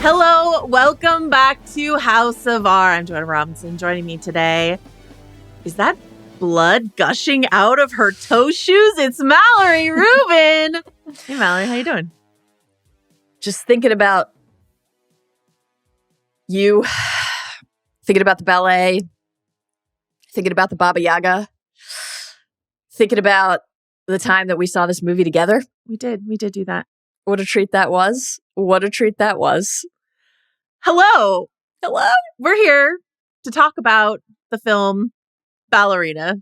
Hello, welcome back to House of R. I'm Joanna Robinson. Joining me today, is that blood gushing out of her toe shoes? It's Mallory Rubin. Hey, Mallory, how you doing? Just thinking about you, thinking about the ballet, thinking about the Baba Yaga, thinking about the time that we saw this movie together. We did do that. What a treat that was. What a treat that was. Hello. Hello. We're here to talk about the film Ballerina,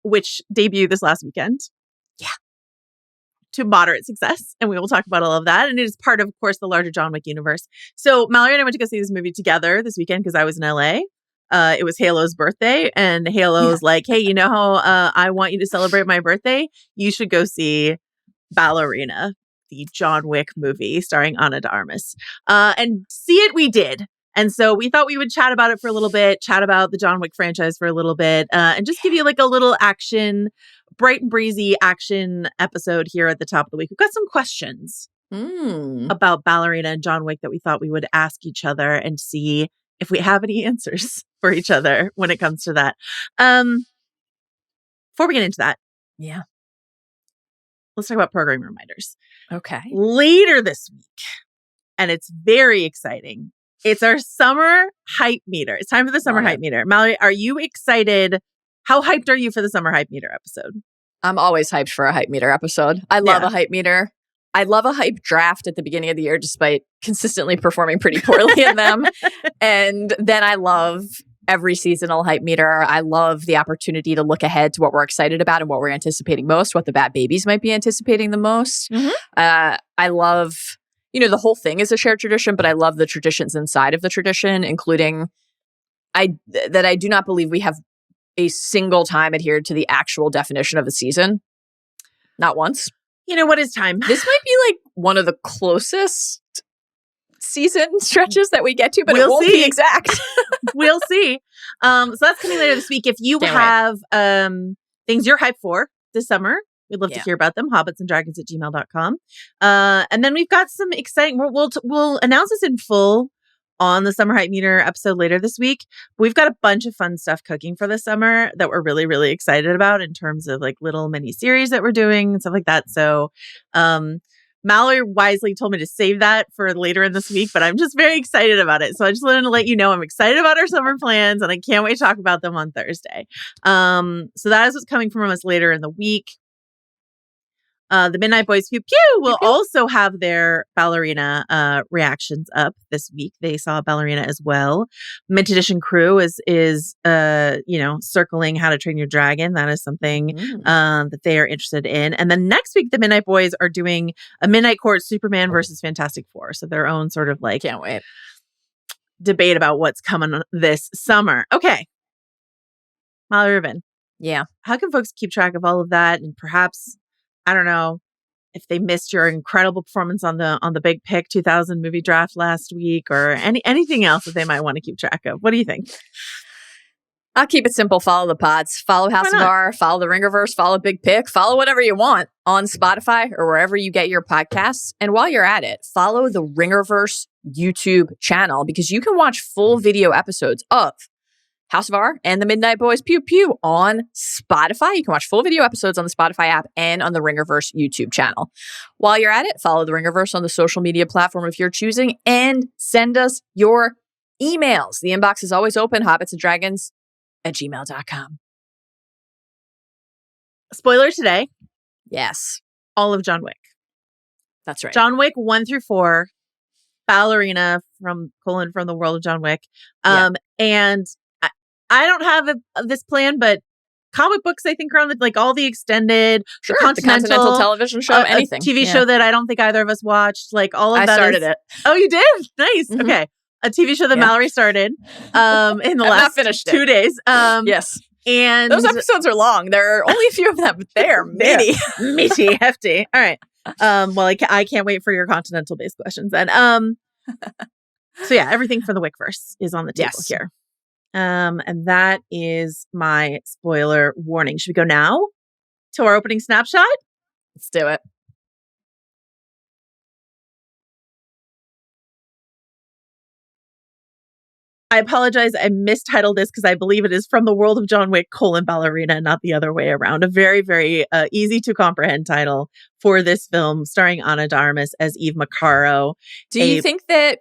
which debuted this last weekend. Yeah. To moderate success. And we will talk about all of that. And it is part of course, the larger John Wick universe. So Mallory and I went to go see this movie together this weekend because I was in LA. It was Halo's birthday. And Halo's like, hey, you know how I want you to celebrate my birthday? You should go see Ballerina, the John Wick movie starring Ana de Armas. And see it we did. And so we thought we would chat about it for a little bit, chat about the John Wick franchise for a little bit, and just give you like a little action, bright and breezy action episode here at the top of the week. We've got some questions about Ballerina and John Wick that we thought we would ask each other and see if we have any answers for each other when it comes to that. Before we get into that. Yeah. Let's talk about programming reminders. Okay. Later this week, and it's very exciting. It's our summer hype meter. It's time for the summer hype meter. Mallory, are you excited? How hyped are you for the summer hype meter episode? I'm always hyped for a hype meter episode. I love a hype meter. I love a hype draft at the beginning of the year, despite consistently performing pretty poorly in them. And then I love every seasonal hype meter. I love the opportunity to look ahead to what we're excited about and what we're anticipating most, what the bad babies might be anticipating the most. I love, the whole thing is a shared tradition, but I love the traditions inside of the tradition, including that I do not believe we have a single time adhered to the actual definition of a season. Not once. You know, what is time? This might be like one of the closest season stretches that we get to, but it won't be exact. We'll see. So that's coming later this week. If you have things you're hyped for this summer, we'd love to hear about them. hobbitsanddragons@gmail.com. And then we've got some exciting, we'll announce this in full on the summer hype meter episode later this week. We've got a bunch of fun stuff cooking for the summer that we're really, really excited about in terms of like little mini series that we're doing and stuff like that. So, Mallory wisely told me to save that for later in this week, but I'm just very excited about it. So I just wanted to let you know I'm excited about our summer plans and I can't wait to talk about them on Thursday. So that is what's coming from us later in the week. The Midnight Boys Pew Pew will also have their Ballerina reactions up this week. They saw Ballerina as well. Mint Edition crew is circling How to Train Your Dragon. That is something that they are interested in. And then next week, the Midnight Boys are doing a Midnight Court Superman versus Fantastic Four. So their own sort of like can't wait debate about what's coming this summer. Okay, Mallory Rubin. Yeah, how can folks keep track of all of that and perhaps? I don't know if they missed your incredible performance on the Big Pick 2000 movie draft last week or anything else that they might want to keep track of. What do you think? I'll keep it simple. Follow the pods. Follow House of R. Follow the Ringerverse. Follow Big Pick. Follow whatever you want on Spotify or wherever you get your podcasts. And while you're at it, follow the Ringerverse YouTube channel because you can watch full video episodes of House of R and the Midnight Boys Pew Pew on Spotify. You can watch full video episodes on the Spotify app and on the Ringerverse YouTube channel. While you're at it, follow the Ringerverse on the social media platform of your choosing and send us your emails. The inbox is always open, hobbitsanddragons@gmail.com. Spoiler today. Yes. All of John Wick. That's right. John Wick 1 through 4, Ballerina from the world of John Wick. And I don't have this plan, but comic books, I think, are on the, all the extended, the Continental television show, anything. A TV show that I don't think either of us watched, all of that. I started it. Oh, you did? Nice. Mm-hmm. Okay. A TV show that Mallory started in the last 2 days. Yes. And those episodes are long. There are only a few of them, but they're meaty. Meaty, hefty. All right. Well, I can't wait for your Continental-based questions then. So yeah, everything for the Wickverse is on the table here. And that is my spoiler warning. Should we go now to our opening snapshot? Let's do it. I apologize. I mistitled this because I believe it is From the World of John Wick: Ballerina, not the other way around. A very, very easy to comprehend title for this film, starring Ana de Armas as Eve Macaro. Do you think that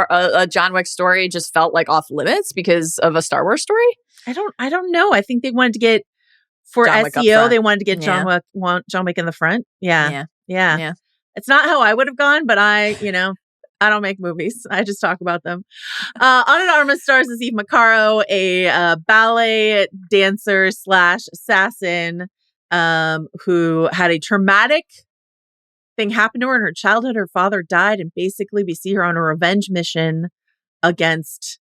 a John Wick story just felt like off limits because of a Star Wars story? I don't know. I think they wanted to get for John Wick SEO. They wanted to get John Wick in the front. Yeah. It's not how I would have gone, but I don't make movies. I just talk about them. Ana de Armas stars as Eve Macaro, a ballet dancer / assassin who had a traumatic thing happen to her in her childhood. Her father died, and basically we see her on a revenge mission against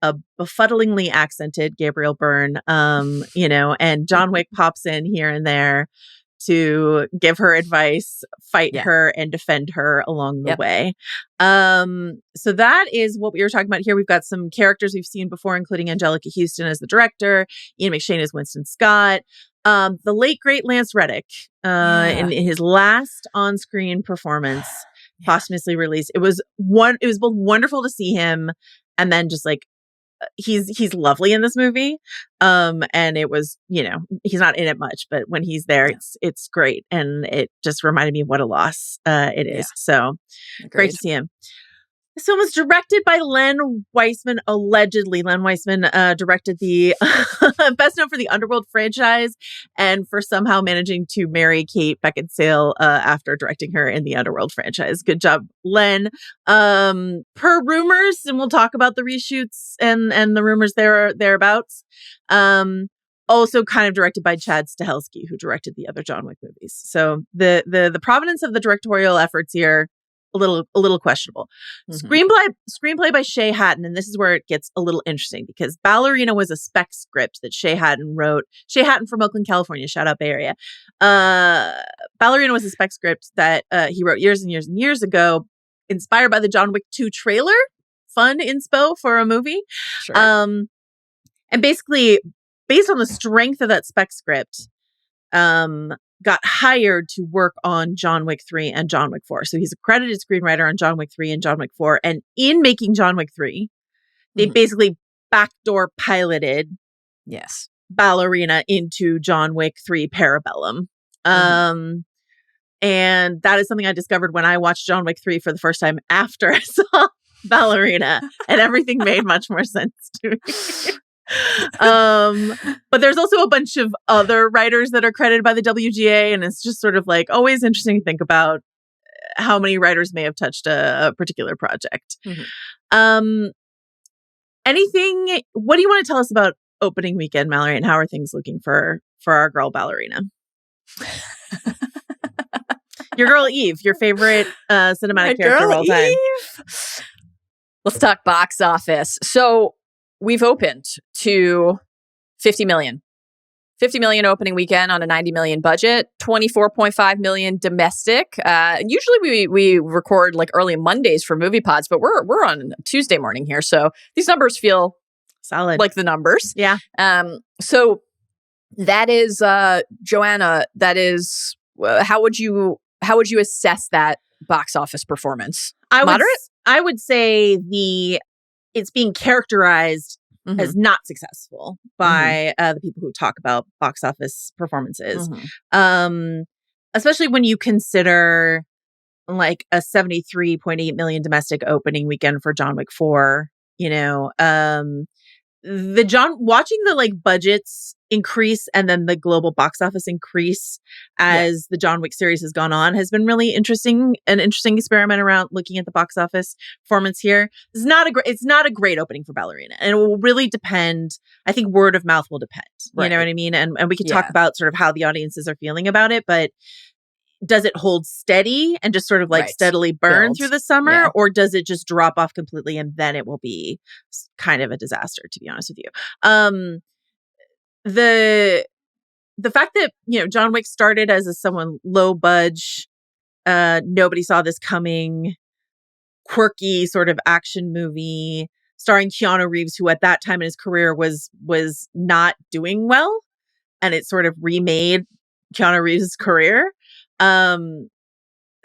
a befuddlingly accented Gabriel Byrne, and John Wick pops in here and there to give her advice, fight her, and defend her along the way. So that is what we were talking about here. We've got some characters we've seen before, including Angelica Houston as the director, Ian McShane as Winston Scott, the late, great Lance Reddick in his last on-screen performance, posthumously released. It was both wonderful to see him, and then just like, he's lovely in this movie. And it was, he's not in it much, but when he's there, it's great. And it just reminded me of what a loss it is. So great to see him. This film was directed by Len Wiseman, allegedly. Len Wiseman directed the best known for the Underworld franchise and for somehow managing to marry Kate Beckinsale after directing her in the Underworld franchise. Good job, Len. Per rumors, and we'll talk about the reshoots and the rumors thereabouts. Also kind of directed by Chad Stahelski, who directed the other John Wick movies. So the provenance of the directorial efforts here, a little questionable. Screenplay by Shay Hatton, and this is where it gets a little interesting because Ballerina was a spec script that Shay Hatton wrote. Shay Hatton from Oakland, California. Shout out Bay Area. Ballerina was a spec script that he wrote years and years and years ago, inspired by the John Wick 2 trailer. Fun inspo for a movie. Sure. And basically, based on the strength of that spec script, got hired to work on John Wick 3 and John Wick 4. So he's a credited screenwriter on John Wick 3 and John Wick 4. And in making John Wick 3, they basically backdoor piloted Ballerina into John Wick 3 Parabellum. And that is something I discovered when I watched John Wick 3 for the first time after I saw Ballerina, and everything made much more sense to me. But there's also a bunch of other writers that are credited by the WGA, and it's just sort of like always interesting to think about how many writers may have touched a particular project. Anything, what do you want to tell us about opening weekend, Mallory, and how are things looking for our girl Ballerina? Your girl Eve, your favorite cinematic character of all time. Let's talk box office. So we've opened to 50 million. 50 million opening weekend on a 90 million budget, 24.5 million domestic. Usually we record like early Mondays for movie pods, but we're on Tuesday morning here. So these numbers feel solid, like the numbers. Yeah. So that is, Joanna, that is, how would you assess that box office performance? Moderate? I would say it's being characterized as not successful by the people who talk about box office performances. Especially when you consider like a 73.8 million domestic opening weekend for John Wick 4, watching the like budgets increase and then the global box office increase as the John Wick series has gone on has been really interesting. An interesting experiment around looking at the box office performance here. It's not a great opening for Ballerina, and it will really depend. I think word of mouth will depend. Right. You know what I mean? And we could talk about sort of how the audiences are feeling about it, but does it hold steady and just sort of like steadily burn through the summer, or does it just drop off completely and then it will be kind of a disaster, to be honest with you? The fact that, John Wick started as a someone low budge, nobody saw this coming, quirky sort of action movie starring Keanu Reeves, who at that time in his career was not doing well, and it sort of remade Keanu Reeves' career.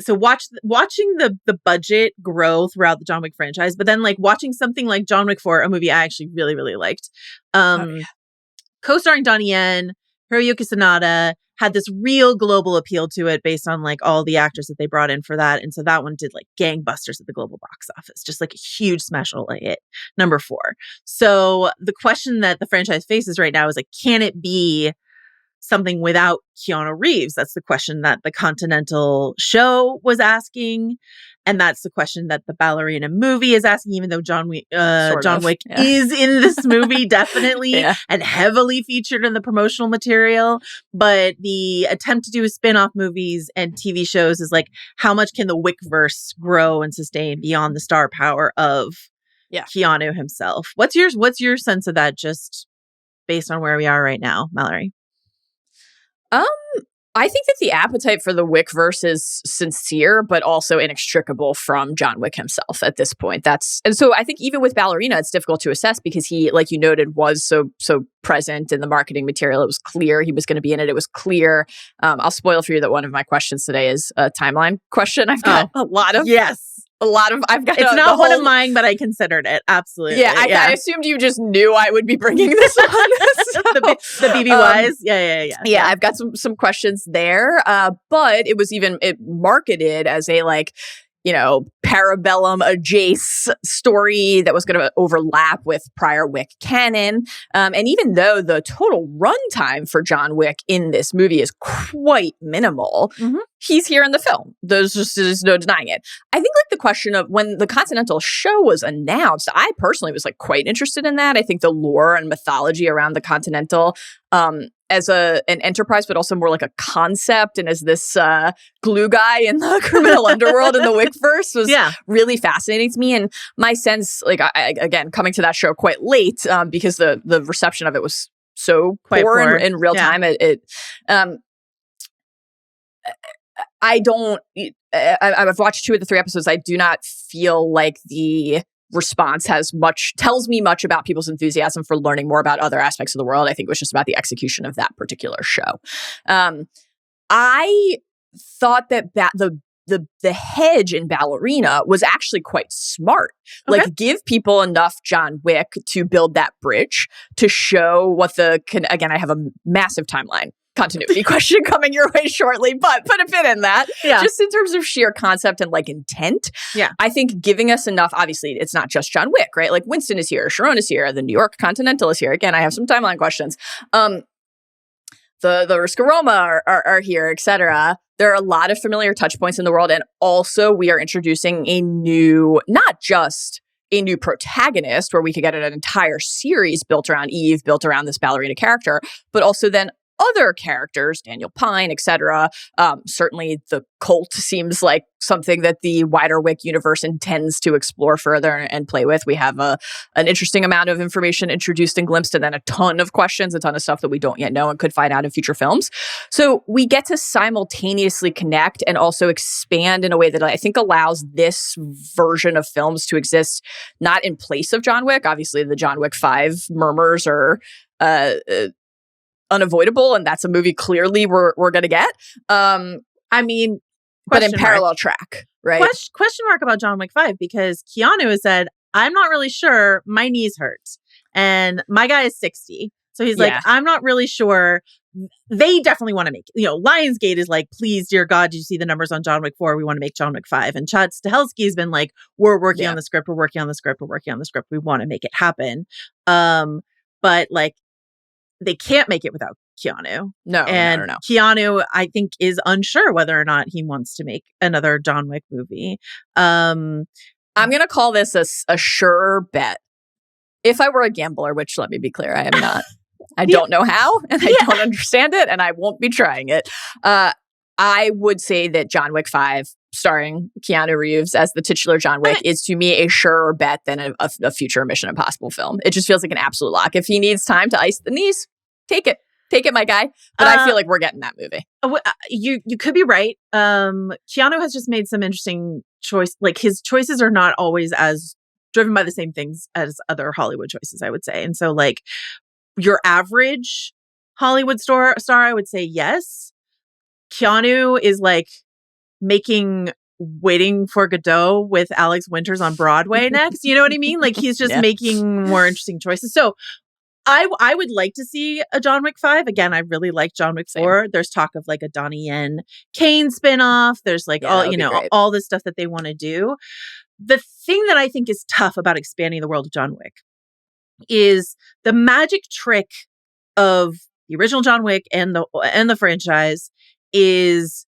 watching the budget grow throughout the John Wick franchise, but then like watching something like John Wick 4, a movie I actually really, really liked. Co-starring Donnie Yen, Hiroyuki Sanada, had this real global appeal to it based on like all the actors that they brought in for that. And so that one did like gangbusters at the global box office, just like a huge smash hit, number 4. So the question that the franchise faces right now is like, can it be something without Keanu Reeves? That's the question that the Continental show was asking. And that's the question that the Ballerina movie is asking, even though John Wick is in this movie, definitely, and heavily featured in the promotional material. But the attempt to do spin-off movies and TV shows is like, how much can the Wickverse grow and sustain beyond the star power of Keanu himself? What's your sense of that, just based on where we are right now, Mallory? I think that the appetite for the Wickverse is sincere, but also inextricable from John Wick himself at this point. And so I think even with Ballerina, it's difficult to assess because he, like you noted, was so present in the marketing material. It was clear he was going to be in it. It was clear. I'll spoil for you that one of my questions today is a timeline question. I've got a lot of it's not one of mine, but I considered it. Absolutely. I assumed you just knew I would be bringing this on. the BBYs. Yeah. I've got some questions there. But it was marketed as a parabellum adjacent story that was going to overlap with prior Wick canon. And even though the total runtime for John Wick in this movie is quite minimal, he's here in the film. There's no denying it. I think the question of when the Continental show was announced, I personally was quite interested in that. I think the lore and mythology around the Continental, as an enterprise, but also more like a concept, and as this glue guy in the criminal underworld in the Wickverse was really fascinating to me. And my sense, I again, coming to that show quite late, because the reception of it was so quite poor in real time. I've watched 2 of the 3 episodes. I do not feel like the response tells me much about people's enthusiasm for learning more about other aspects of the world. I think it was just about the execution of that particular show. I thought that the hedge in Ballerina was actually quite smart. Okay. Give people enough John Wick to build that bridge to show what again, I have a massive timeline continuity question coming your way shortly, but put a pin in that. Yeah. Just in terms of sheer concept and intent. Yeah. I think giving us enough, obviously it's not just John Wick, right? Winston is here, Sharon is here, the New York Continental is here. Again, I have some timeline questions. The Ruska Roma are here, etc. There are a lot of familiar touch points in the world. And also we are introducing not just a new protagonist where we could get an entire series built around Eve, built around this ballerina character, but also then other characters, Daniel Pine, etc. Certainly the cult seems like something that the wider Wick universe intends to explore further and play with. We have an interesting amount of information introduced and glimpsed, and then a ton of questions, a ton of stuff that we don't yet know and could find out in future films. So we get to simultaneously connect and also expand in a way that I think allows this version of films to exist not in place of John Wick. Obviously, the John Wick 5 murmurs are unavoidable, and that's a movie clearly we're going to get. But in parallel track, right? Question mark about John Wick 5, because Keanu has said, I'm not really sure, my knees hurt. And my guy is 60. So he's like, I'm not really sure. They definitely want to make, Lionsgate is like, please, dear God, did you see the numbers on John Wick 4? We want to make John Wick 5. And Chad Stahelski has been like, we're working on the script. We're working on the script. We want to make it happen. But they can't make it without Keanu. No. Keanu, I think, is unsure whether or not he wants to make another John Wick movie. I'm going to call this a sure bet. If I were a gambler, which, let me be clear, I am not. I don't know how, and I don't understand it, and I won't be trying it. I would say that John Wick 5, starring Keanu Reeves as the titular John Wick, is to me a surer bet than a future Mission Impossible film. It just feels like an absolute lock. If he needs time to ice the knees, take it. Take it, my guy. But I feel like we're getting that movie. You could be right. Keanu has just made some interesting choice. His choices are not always as driven by the same things as other Hollywood choices, I would say. And so your average Hollywood star, I would say yes. Keanu is making Waiting for Godot with Alex Winters on Broadway next. You know what I mean? Like he's just making more interesting choices. So I would like to see a John Wick 5. Again, I really like John Wick 4. There's talk of like a Donnie Yen Kane spinoff. There's like all this stuff that they want to do. The thing that I think is tough about expanding the world of John Wick is the magic trick of the original John Wick and the franchise is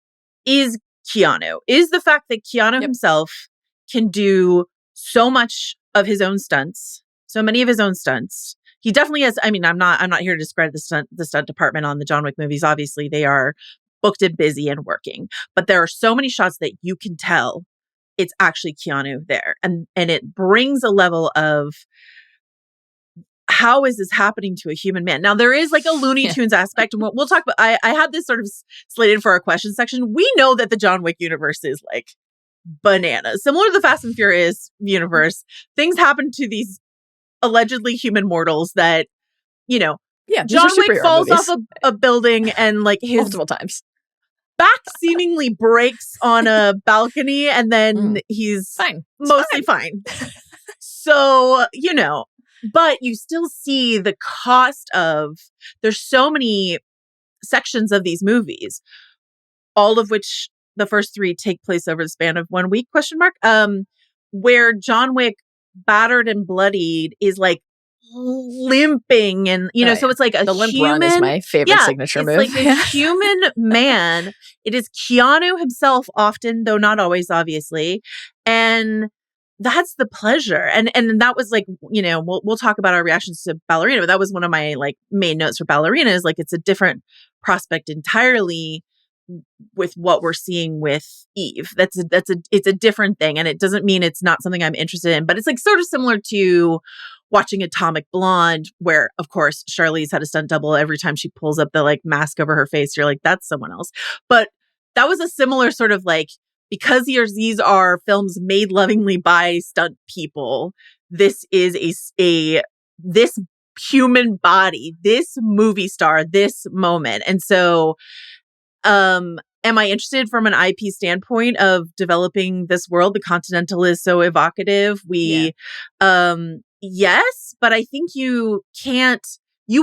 Keanu, is the fact that Keanu himself can do so much of his own stunts, so many of his own stunts. He definitely has. I mean, I'm not here to discredit the stunt department on the John Wick movies. Obviously, they are booked and busy and working, but there are so many shots that you can tell it's actually Keanu there, and it brings a level of how is this happening to a human man? Now, there is like a Looney Tunes aspect. And we'll talk about, I had this sort of slated for our question section. We know that the John Wick universe is like bananas. Similar to the Fast and Furious universe, things happen to these allegedly human mortals that, John Wick falls off a building and like his multiple times back seemingly breaks on a balcony and then he's mostly fine. So, but you still see the cost of, there's so many sections of these movies, all of which the first 3 take place over the span of 1 week, where John Wick battered and bloodied is like limping and, so it's like the limp run is my favorite signature move. It's like a human man. It is Keanu himself often, though not always, obviously. And that's the pleasure. And that was like, we'll talk about our reactions to Ballerina, but that was one of my like main notes for Ballerina is like, it's a different prospect entirely with what we're seeing with Eve. It's a different thing. And it doesn't mean it's not something I'm interested in, but it's like sort of similar to watching Atomic Blonde, where of course Charlize had a stunt double. Every time she pulls up the like mask over her face, you're like, that's someone else. But that was a similar sort of like, because these are films made lovingly by stunt people, this is this human body, this movie star, this moment. And so, am I interested from an IP standpoint of developing this world? The Continental is so evocative. Yes, but I think you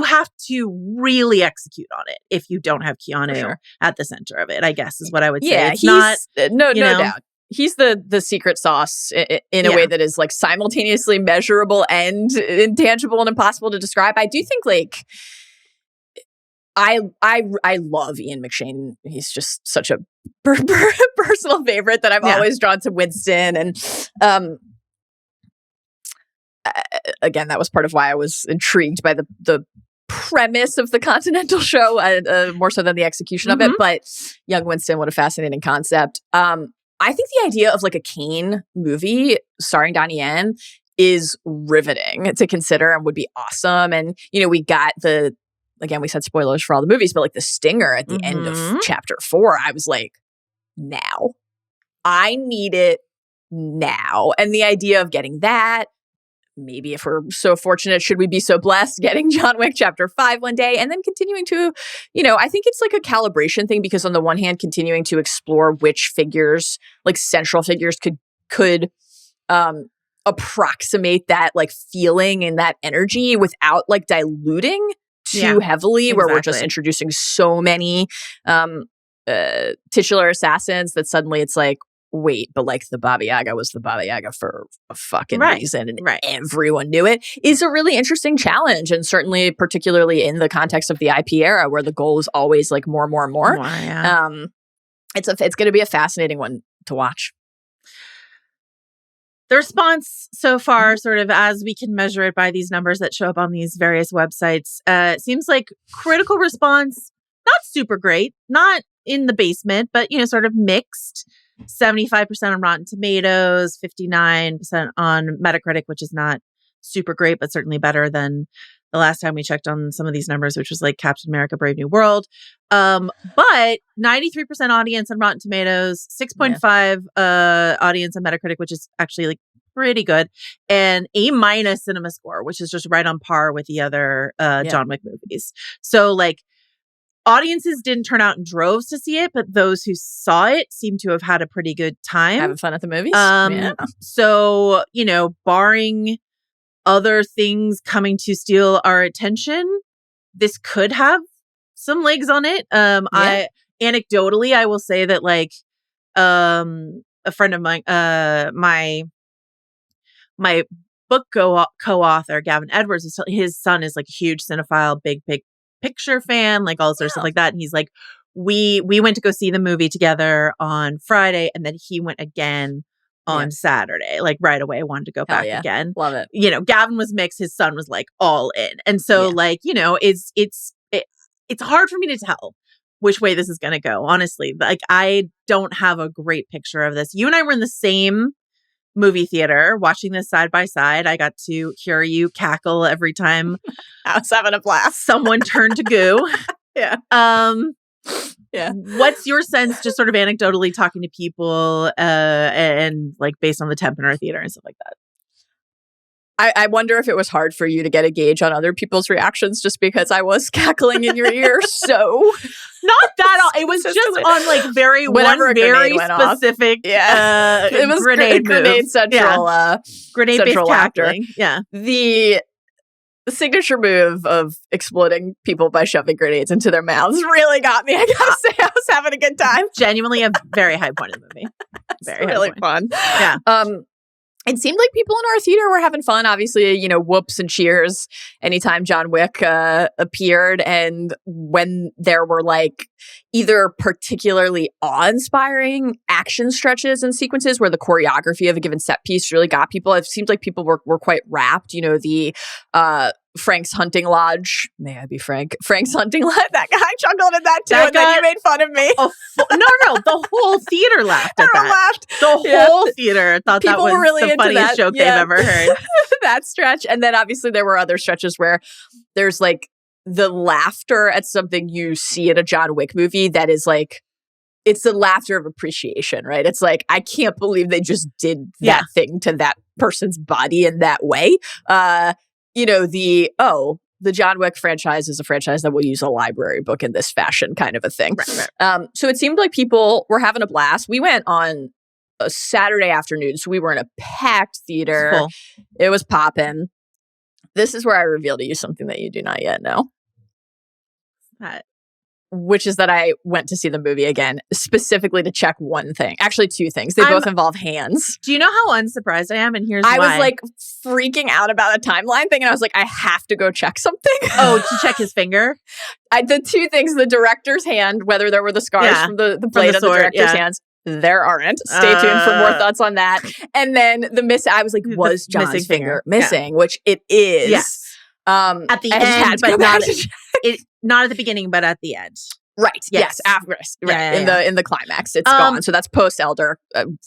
have to really execute on it if you don't have Keanu at the center of it, I guess is what I would say. Yeah, it's not, no doubt. He's the secret sauce in a way that is like simultaneously measurable and intangible and impossible to describe. I do think like, I love Ian McShane. He's just such a personal favorite that I'm always drawn to Winston. And again, that was part of why I was intrigued by the premise of the Continental show, more so than the execution of it. But young Winston, what a fascinating concept. I think the idea of like a Kane movie starring Donnie Yen is riveting to consider and would be awesome. And, we got again, we said spoilers for all the movies, but like the stinger at the end of chapter 4, I was like, now. I need it now. And the idea of getting that, maybe if we're so fortunate, should we be so blessed, getting John Wick chapter 5 one day and then continuing to, I think it's like a calibration thing because on the one hand, continuing to explore which figures, like central figures could approximate that like feeling and that energy without like diluting too heavily, where we're just introducing so many titular assassins that suddenly it's like, wait, but like the Baba Yaga was the Baba Yaga for a fucking reason and everyone knew it, is a really interesting challenge. And certainly particularly in the context of the IP era where the goal is always like more and more and more. It's going to be a fascinating one to watch. The response so far, sort of as we can measure it by these numbers that show up on these various websites, seems like critical response, not super great, not in the basement, but, sort of mixed. 75% on Rotten Tomatoes, 59% on Metacritic, which is not super great, but certainly better than the last time we checked on some of these numbers, which was like Captain America, Brave New World. But 93% audience on Rotten Tomatoes, 6.5 audience on Metacritic, which is actually like pretty good, and A- cinema score, which is just right on par with the other John Wick movies. So like audiences didn't turn out in droves to see it, but those who saw it seem to have had a pretty good time. Having fun at the movies. So, barring other things coming to steal our attention, this could have some legs on it. I will say that like a friend of mine, my book co-author Gavin Edwards, his son is like a huge cinephile, big picture fan, like all sorts of stuff like that. And he's like, we went to go see the movie together on Friday, and then he went again on Saturday, like right away, wanted to go back again. Love it. Gavin was mixed. His son was like all in. And so like, it's hard for me to tell which way this is going to go. Honestly, like I don't have a great picture of this. You and I were in the same movie theater watching this side by side. I got to hear you cackle every time I was having a blast. Someone turned to goo. Yeah. What's your sense, just sort of anecdotally talking to people and like based on the temp in our theater and stuff like that? I wonder if it was hard for you to get a gauge on other people's reactions just because I was cackling in your ear. So not that all. It was just on like very specific. It was grenade central. Grenade central based laughter. Cackling. Yeah. The signature move of exploding people by shoving grenades into their mouths really got me. I gotta say, I was having a good time. Genuinely a very high point in the movie. Very really fun. Yeah. It seemed like people in our theater were having fun. Obviously, whoops and cheers anytime John Wick appeared. And when there were like either particularly awe-inspiring action stretches and sequences where the choreography of a given set piece really got people, it seemed like people were quite rapt. The Frank's Hunting Lodge. May I be Frank? Frank's Hunting Lodge. That guy chuckled at that too, and then you made fun of me. No. The whole theater laughed at that. Laughed. The whole theater thought people that was really the funniest joke they've ever heard. That stretch. And then obviously there were other stretches where there's like the laughter at something you see in a John Wick movie that is like, it's the laughter of appreciation, right? It's like, I can't believe they just did that thing to that person's body in that way. The John Wick franchise is a franchise that will use a library book in this fashion kind of a thing. Right. So it seemed like people were having a blast. We went on a Saturday afternoon, so we were in a packed theater. Cool. It was popping. This is where I reveal to you something that you do not yet know. Which is that I went to see the movie again, specifically to check one thing. Actually, two things. They both involve hands. Do you know how unsurprised I am? And here's why. I was like freaking out about a timeline thing, and I was like, I have to go check something. Oh, to check his finger? The two things, the director's hand, whether there were the scars from the blade of the director's hands. There aren't. Stay tuned for more thoughts on that. And then I was like, was John's finger missing? Which it is. Yes. At the end, but not at the beginning, but at the end. Right. Yes. After in the climax, it's gone. So that's post Elder. Can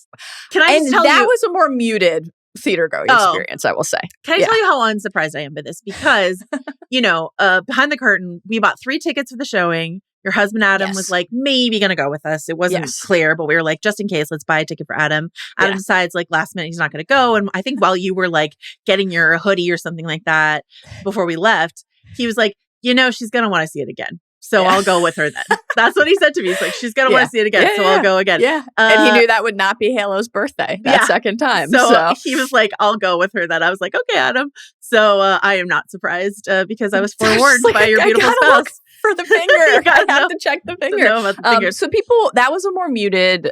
I just tell you, that was a more muted theater going experience, I will say. Can I tell you how unsurprised I am by this? Because behind the curtain, we bought 3 tickets for the showing. Your husband Adam was like maybe gonna go with us. It wasn't clear, but we were like, just in case, let's buy a ticket for Adam. Adam decides like last minute he's not gonna go. And I think while you were like getting your hoodie or something like that before we left, he was like, she's gonna want to see it again. So I'll go with her then. That's what he said to me. He's like, she's going to want to see it again. So I'll go again. Yeah. And he knew that would not be Halo's birthday that second time. So he was like, I'll go with her then. I was like, okay, Adam. So I am not surprised because I was forewarned by your beautiful spouse. For the finger. I have to check the finger. Know about the finger. So that was a more muted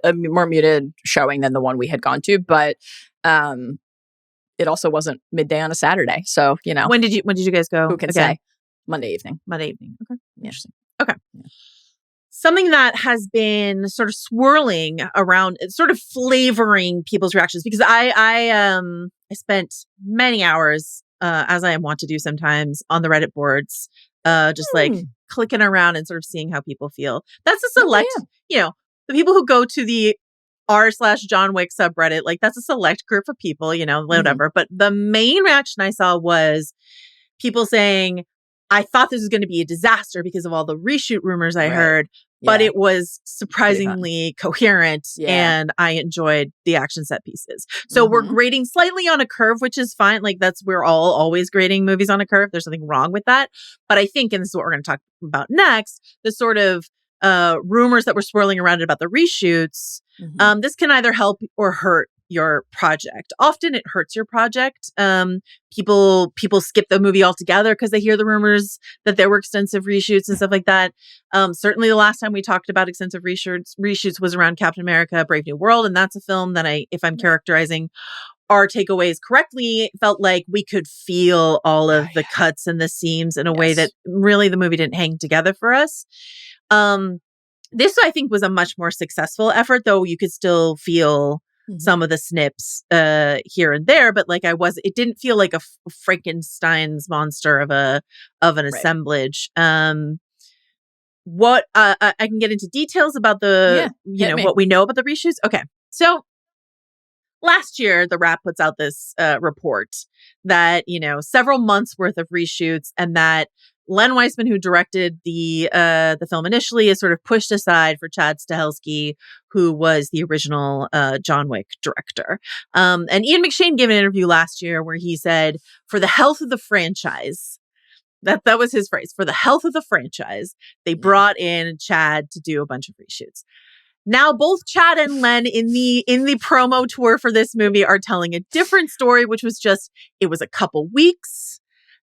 showing than the one we had gone to. But it also wasn't midday on a Saturday. So, When did you guys go? Who can say? Monday evening. Okay. Interesting. Okay. Yeah. Something that has been sort of swirling around, sort of flavoring people's reactions, because I spent many hours, as I want to do sometimes, on the Reddit boards, just like clicking around and sort of seeing how people feel. That's a select, the people who go to the r/John Wick subreddit, like that's a select group of people, whatever. But the main reaction I saw was people saying, I thought this was going to be a disaster because of all the reshoot rumors I heard, but it was surprisingly coherent, and I enjoyed the action set pieces. So we're grading slightly on a curve, which is fine. Like we're all always grading movies on a curve. There's nothing wrong with that. But I think, and this is what we're going to talk about next, the sort of rumors that were swirling around about the reshoots, this can either help or hurt your project. Often it hurts your project. People skip the movie altogether because they hear the rumors that there were extensive reshoots and stuff like that. Certainly the last time we talked about extensive reshoots was around Captain America, Brave New World. And that's a film that if I'm characterizing our takeaways correctly, felt like we could feel all of the cuts and the seams in a way that really the movie didn't hang together for us. This, I think, was a much more successful effort, though you could still feel some of the snips here and there, but it didn't feel like a Frankenstein's monster of an assemblage. What I can get into details about what we know about the reshoots. Okay, so last year the Wrap puts out this report that several months worth of reshoots, and that Len Wiseman, who directed the film initially, is sort of pushed aside for Chad Stahelski, who was the original John Wick director. And Ian McShane gave an interview last year where he said, for the health of the franchise, that was his phrase, for the health of the franchise, they brought in Chad to do a bunch of reshoots. Now, both Chad and Len in the promo tour for this movie are telling a different story, which was it was a couple weeks.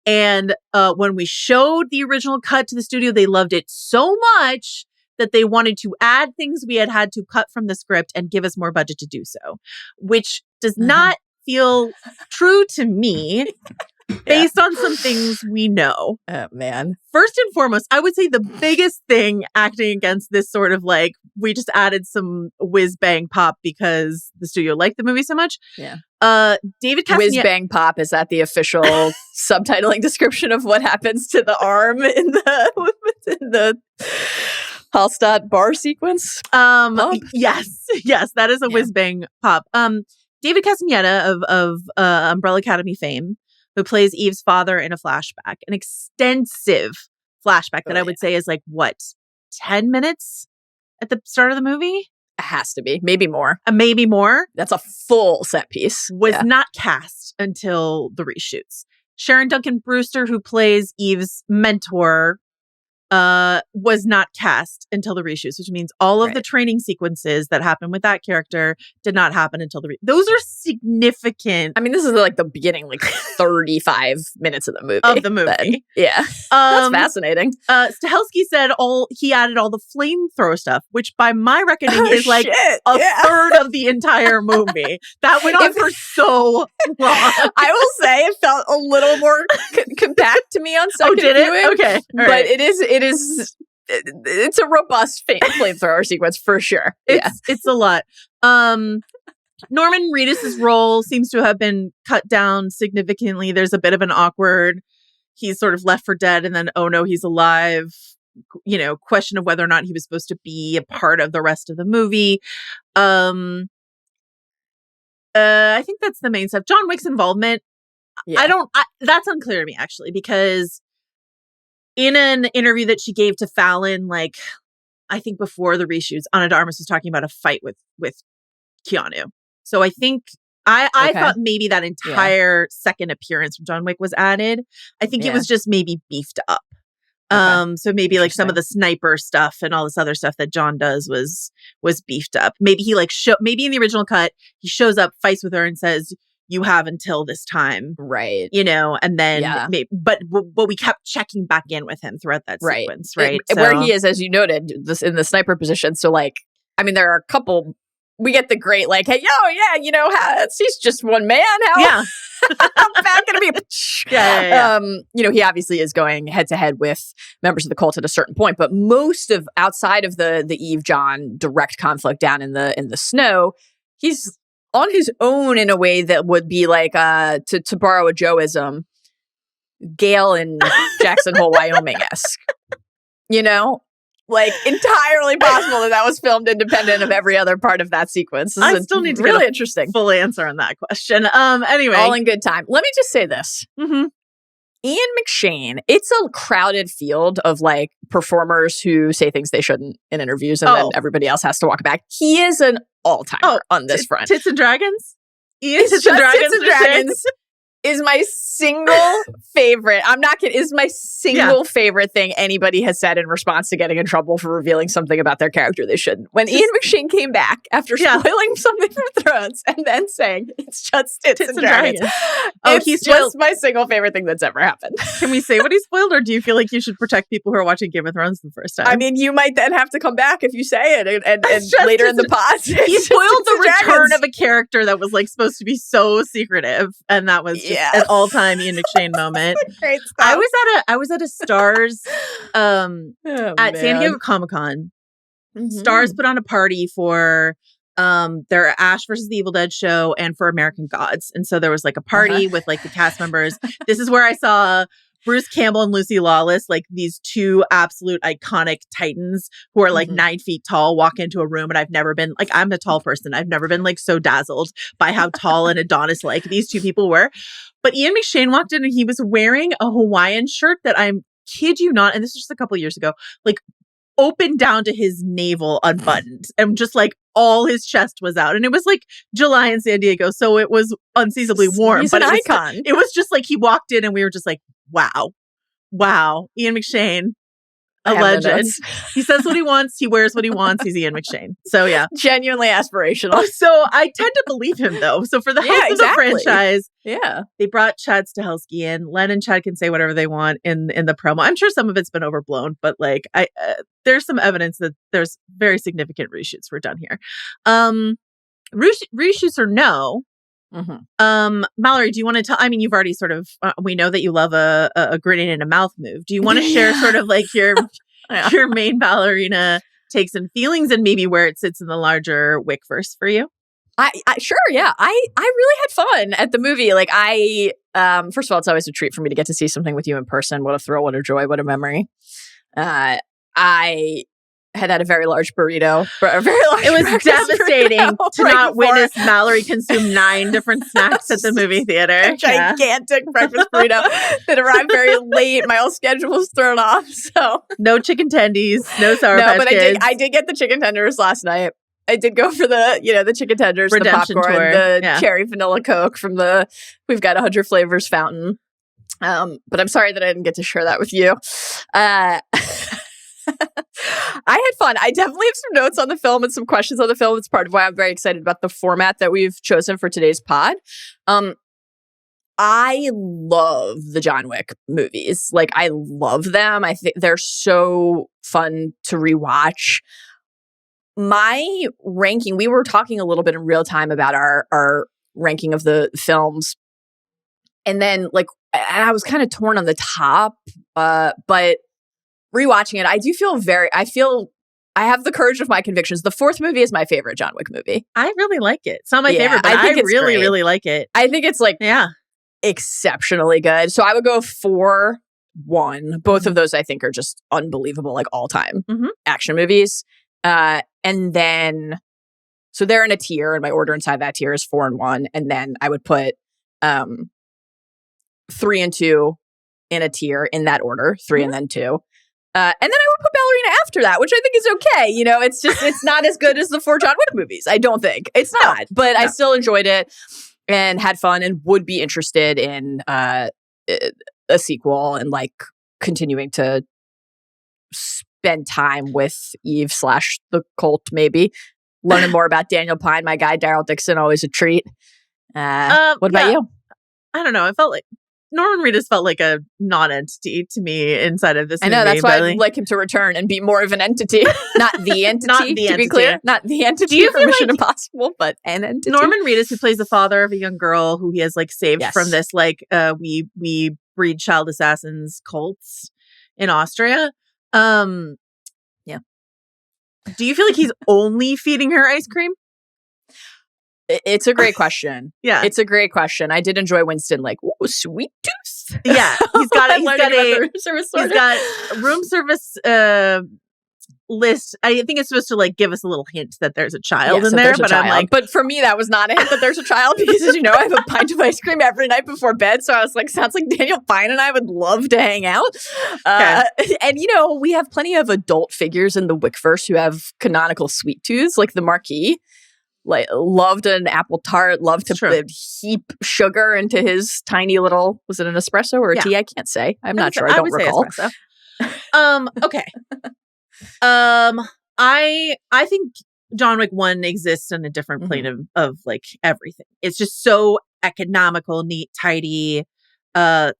And when we showed the original cut to the studio, they loved it so much that they wanted to add things we had to cut from the script and give us more budget to do so, which does not feel true to me based on some things we know. Oh, man. First and foremost, I would say the biggest thing acting against this sort of we just added some whiz bang pop because the studio liked the movie so much. Yeah. David Castaneda. Whiz bang pop, is that the official subtitling description of what happens to the arm in the Hallstatt bar sequence? Yes, that is a whiz bang pop. David Castaneda of Umbrella Academy fame, who plays Eve's father in a flashback, an extensive flashback that I would say is 10 minutes at the start of the movie? It has to be. Maybe more. Maybe more. That's a full set piece. Was not cast until the reshoots. Sharon Duncan Brewster, who plays Eve's mentor, was not cast until the reshoots, which means all of the training sequences that happen with that character did not happen until those are significant. I mean, this is the beginning, 35 minutes of the movie. Then, yeah. That's fascinating. Stahelski said he added all the flamethrower stuff, which by my reckoning is a third of the entire movie. That went on for so long. I will say it felt a little more compact to me on second viewing. It? Okay. All right. But it's a robust flamethrower sequence for sure. It's a lot. Norman Reedus' role seems to have been cut down significantly. There's a bit of an awkward, he's sort of left for dead and then, oh no, he's alive, question of whether or not he was supposed to be a part of the rest of the movie. I think that's the main stuff. John Wick's involvement, that's unclear to me actually, because in an interview that she gave to Fallon, I think before the reshoots, Ana de Armas was talking about a fight with Keanu. So I think I thought maybe that entire second appearance from John Wick was added. I think it was just maybe beefed up. So maybe some of the sniper stuff and all this other stuff that John does was beefed up. Maybe he maybe in the original cut he shows up, fights with her, and says, "You have until this time," right? And then, but we kept checking back in with him throughout that sequence, right? Where he is, as you noted, in the sniper position. So, there are a couple. We get the great, hey, he's just one man. How bad can it be? He obviously is going head to head with members of the cult at a certain point, but most of outside of the Eve John direct conflict down in the snow, he's on his own in a way that would be to borrow a Joeism, Gale in Jackson Hole, Wyoming-esque. Entirely possible that was filmed independent of every other part of that sequence. I still need to really get interesting full answer on that question. Anyway, all in good time. Let me just say this. Mm-hmm. Ian McShane, it's a crowded field of like performers who say things they shouldn't in interviews and then everybody else has to walk back. He is an all-timer on this front. Tits and Dragons? Ian Tits and Dragons is my single favorite. I'm not kidding. Is my single favorite thing anybody has said in response to getting in trouble for revealing something about their character they shouldn't. When Ian McShane came back after spoiling something from Thrones and then saying it's just Tits and Dragons. He's just my single favorite thing that's ever happened. Can we say what he spoiled, or do you feel like you should protect people who are watching Game of Thrones the first time? I mean, you might then have to come back if you say it and later in the pod. He spoiled the return of a character that was like supposed to be so secretive, and that was just an all-time Ian McShane moment. Great stuff. I was at a Stars at San Diego Comic-Con. Stars put on a party for their Ash versus the Evil Dead show and for American Gods. And so there was like a party with like the cast members. This is where I saw Bruce Campbell and Lucy Lawless, like these two absolute iconic titans who are like 9 feet tall, walk into a room. And I've never been like, I'm a tall person. I've never been like so dazzled by how tall and Adonis-like these two people were. But Ian McShane walked in and he was wearing a Hawaiian shirt that, I'm kid you not, and this was just a couple of years ago, like open down to his navel, unbuttoned, and just like all his chest was out. And it was like July in San Diego, so it was unseasonably warm. He's but an it icon. It was just like he walked in and we were just like, wow, Ian McShane, a legend. He says what he wants, he wears what he wants. He's Ian McShane. So yeah, genuinely aspirational. So I tend to believe him though. So for the health of the franchise, they brought Chad Stahelski in. Len and Chad can say whatever they want in the promo. I'm sure some of it's been overblown, but like there's some evidence that there's very significant reshoots were done here. Reshoots or no. Mallory, do you want to tell? I mean, you've already sort of. We know that you love a grinning and a mouth move. Do you want to share sort of like your main ballerina takes and feelings, and maybe where it sits in the larger Wickverse for you? I sure, yeah. I really had fun at the movie. Like first of all, it's always a treat for me to get to see something with you in person. What a thrill! What a joy! What a memory! I had a very large burrito. It was devastating to not witness Mallory consume 9 different snacks at the movie theater. A gigantic breakfast burrito that arrived very late. My whole schedule was thrown off. So no chicken tendies, no Sour Patch Kids. I did get the chicken tenders last night. I did go for the chicken tenders, Redemption the popcorn, tour. The cherry vanilla Coke from the We've Got 100 Flavors fountain. But I'm sorry that I didn't get to share that with you. I had fun. I definitely have some notes on the film and some questions on the film. It's part of why I'm very excited about the format that we've chosen for today's pod. I love the John Wick movies. Like, I love them. I think they're so fun to rewatch. My ranking, we were talking a little bit in real time about our ranking of the films. And then, like, I was kind of torn on the top, but rewatching it, I have the courage of my convictions. The 4th movie is my favorite John Wick movie. I really like it. It's not my favorite, but I really, really like it. I think it's like exceptionally good. So I would go 4, 1. Both of those I think are just unbelievable, like all-time action movies. And then, so they're in a tier, and my order inside that tier is 4 and 1. And then I would put 3 and 2 in a tier in that order, 3 and then 2. And then I would put Ballerina after that, which I think is okay. You know, it's not as good as the 4 John Wick movies. I don't think. It's not. But I still enjoyed it and had fun and would be interested in a sequel and like continuing to spend time with Eve / the cult, maybe. Learning more about Daniel Pine, my guy, Daryl Dixon, always a treat. What about you? I don't know. I felt like Norman Reedus felt like a non-entity to me inside of this movie. I know, that's why I'd like him to return and be more of an entity. Not the entity, not the entity. Be clear. Not the entity for Mission Impossible, but an entity. Norman Reedus, who plays the father of a young girl who he has like saved from this like we breed child assassins cults in Austria. Do you feel like he's only feeding her ice cream? It's a great question. It's a great question. I did enjoy Winston, like, ooh, sweet tooth. Yeah, he's got room service list, I think it's supposed to like give us a little hint that there's a child in so there, but I'm like, but for me, that was not a hint that there's a child because, as you know, I have a pint of ice cream every night before bed. So I was like, sounds like Daniel Fine and I would love to hang out. And, you know, we have plenty of adult figures in the Wickverse who have canonical sweet tooths, like the Marquis. Like, loved an apple tart, loved to heap sugar into his tiny little, was it an espresso or a tea? I can't say. I'm not sure. I don't recall. Okay. I think John Wick 1 exists on a different plane of like everything. It's just so economical, neat, tidy,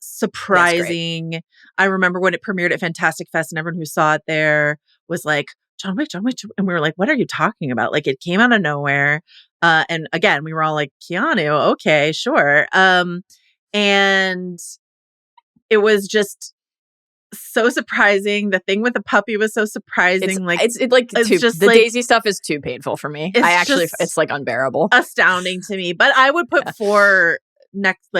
surprising. I remember when it premiered at Fantastic Fest and everyone who saw it there was like, John Wick. And we were like, what are you talking about? Like, it came out of nowhere. And again, we were all like, Keanu, okay, sure. And it was just so surprising. The thing with the puppy was so surprising. It's just the Daisy stuff is too painful for me. It's like unbearable. Astounding to me. But I would put 4 next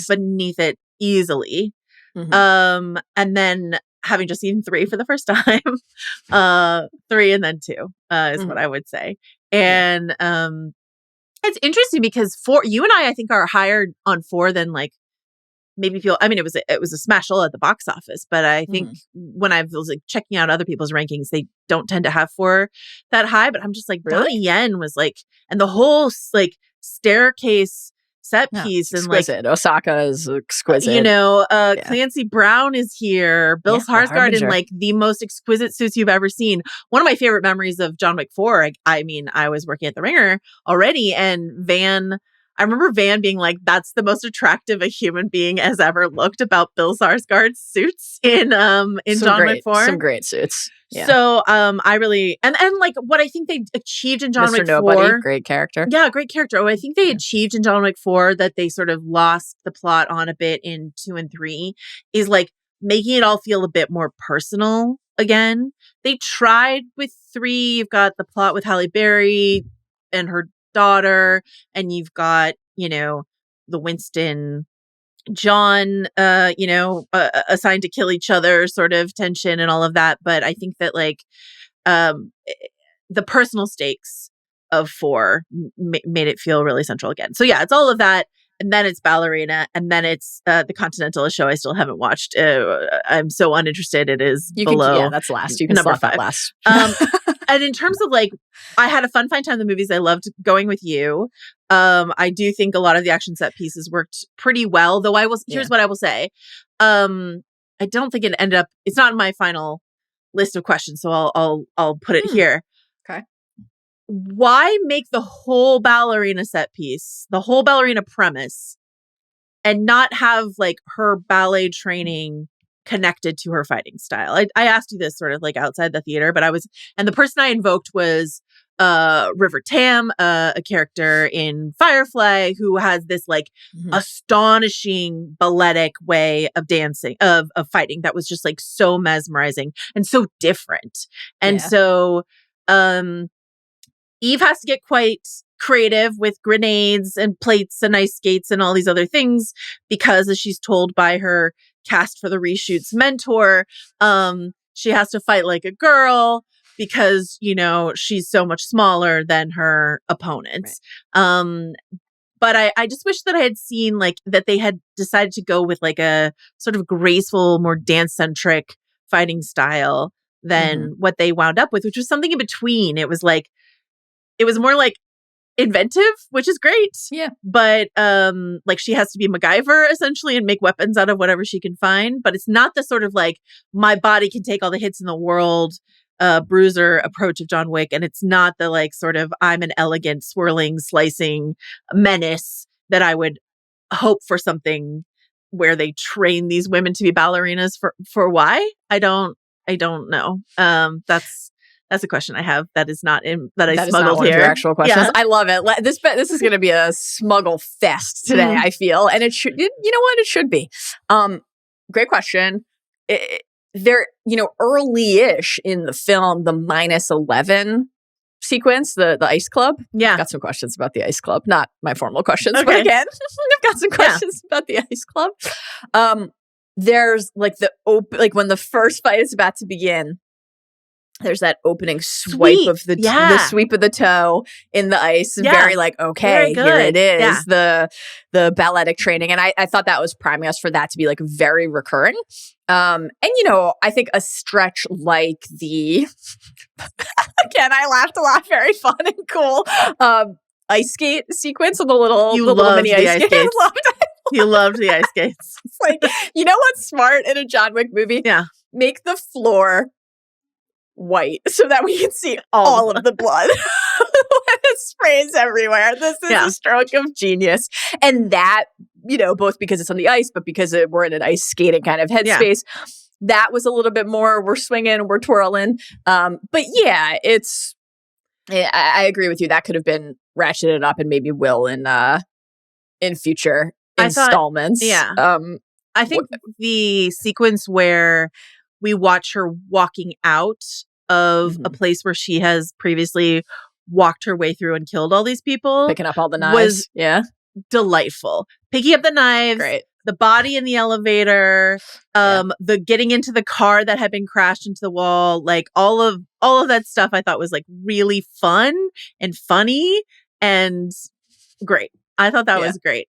beneath it easily. And then having just seen 3 for the first time, 3 and then 2 is what I would say. And it's interesting because 4, you and I think are higher on 4 than like maybe people. I mean, it was a smash hit at the box office, but I think when I was like checking out other people's rankings, they don't tend to have 4 that high. But I'm just like, Donnie Yen was like, and the whole like staircase set piece and exquisite. like Osaka is exquisite. You know, Clancy Brown is here. Bill Skarsgård in like the most exquisite suits you've ever seen. One of my favorite memories of John Wick 4. I mean, I was working at the Ringer already, and I remember Van being like, "That's the most attractive a human being has ever looked," about Bill Skarsgård's suits in John Wick 4. Some great suits. Yeah. So I really and like what I think they achieved in John Wick 4. Great character. Yeah, great character. What I think they achieved in John Wick 4 that they sort of lost the plot on a bit in 2 and 3 is like making it all feel a bit more personal again. They tried with 3. You've got the plot with Halle Berry and her daughter, and you've got, you know, the Winston John, assigned to kill each other sort of tension and all of that. But I think that like the personal stakes of 4 made it feel really central again. So yeah, it's all of that. And then it's Ballerina, and then it's the Continental, a show I still haven't watched. I'm so uninterested. It is below. That's last. You can number 5. Last. And in terms of like, I had a fun time the movies. I loved going with you. I do think a lot of the action set pieces worked pretty well, though here's what I will say. I don't think it ended up, it's not in my final list of questions, so I'll put it here. Okay. Why make the whole ballerina set piece, the whole ballerina premise, and not have like her ballet training connected to her fighting style? I asked you this sort of like outside the theater, but and the person I invoked was River Tam, a character in Firefly who has this like astonishing balletic way of dancing, of fighting that was just like so mesmerizing and so different. And so Eve has to get quite creative with grenades and plates and ice skates and all these other things because, as she's told by her cast for the reshoots mentor, she has to fight like a girl because, you know, she's so much smaller than her opponents. Right. But I just wish that I had seen like that they had decided to go with like a sort of graceful, more dance-centric fighting style than what they wound up with, which was something in between. It was more like inventive, which is great. Yeah. But like she has to be MacGyver essentially and make weapons out of whatever she can find. But it's not the sort of like my body can take all the hits in the world bruiser approach of John Wick. And it's not the like sort of I'm an elegant, swirling, slicing menace that I would hope for something where they train these women to be ballerinas for why? I don't know. That's a question I have that is not in that I smuggled here. Your actual questions. Yeah. I love it. This is going to be a smuggle fest today. I feel, and it should. You know what? It should be. Great question. There, early-ish in the film, the -11 sequence, the Ice Club. Yeah, I've got some questions about the Ice Club. Not my formal questions, but again, I've got some questions about the Ice Club. There's like when the first fight is about to begin. there's that opening swipe of the sweep of the toe in the ice. Very like, okay, here it is, the balletic training. And I thought that was priming us for that to be like very recurring. And, you know, I think a stretch like the, again, I laughed a lot, very fun and cool, ice skate sequence of the little mini ice skates. You loved the ice skates. It's like, you know what's smart in a John Wick movie? Yeah. Make the floor white so that we can see all of the blood. It sprays everywhere. This is a stroke of genius. And that, you know, both because it's on the ice, but because we're in an ice skating kind of headspace, that was a little bit more, we're swinging, we're twirling. But yeah, I agree with you. That could have been ratcheted up and maybe will in future installments. I think the sequence where we watch her walking out of a place where she has previously walked her way through and killed all these people. Picking up all the knives. Was delightful. Picking up the knives. Great. The body in the elevator. The getting into the car that had been crashed into the wall. Like all of that stuff I thought was like really fun and funny and great. I thought that was great.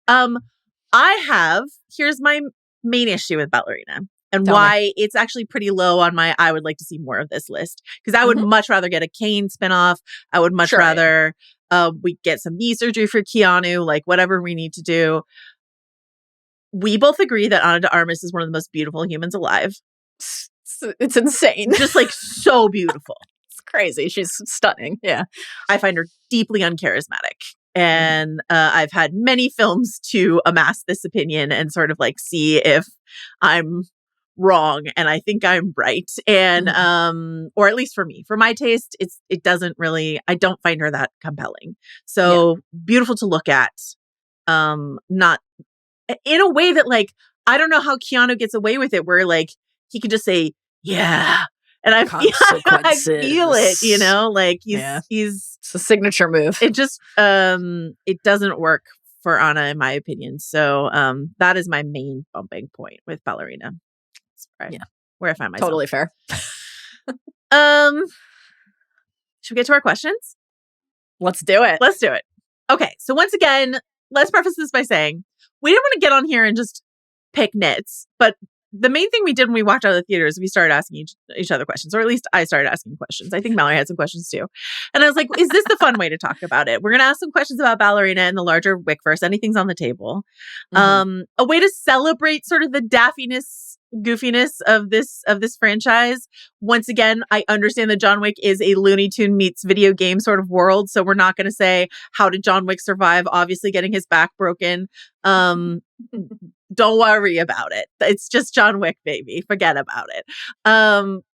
Here's my main issue with Ballerina. And why it's actually pretty low on my I would like to see more of this list. Because I would much rather get a Kane spinoff. I would much rather we get some knee surgery for Keanu, like whatever we need to do. We both agree that Ana de Armas is one of the most beautiful humans alive. It's insane. Just like so beautiful. It's crazy. She's stunning. Yeah. I find her deeply uncharismatic. And I've had many films to amass this opinion and sort of like see if I'm wrong, and I think I'm right. And or at least for me, for my taste, it doesn't really, I don't find her that compelling. So beautiful to look at. Not in a way that like I don't know how Keanu gets away with it, where like he can just say and I feel it, you know, like he's it's a signature move. It just it doesn't work for Ana in my opinion. So that is my main bumping point with Ballerina. Where I find myself. Totally fair. Should we get to our questions? Let's do it. Okay. So once again, let's preface this by saying we didn't want to get on here and just pick nits, but the main thing we did when we walked out of the theater is we started asking each other questions, or at least I started asking questions. I think Mallory had some questions too. And I was like, is this the fun way to talk about it? We're going to ask some questions about Ballerina and the larger Wickverse. Anything's on the table. A way to celebrate sort of the daffiness, goofiness of this franchise. Once again, I understand that John Wick is a Looney Tune meets video game sort of world. So we're not going to say, how did John Wick survive? Obviously getting his back broken. Don't worry about it. It's just John Wick, baby. Forget about it.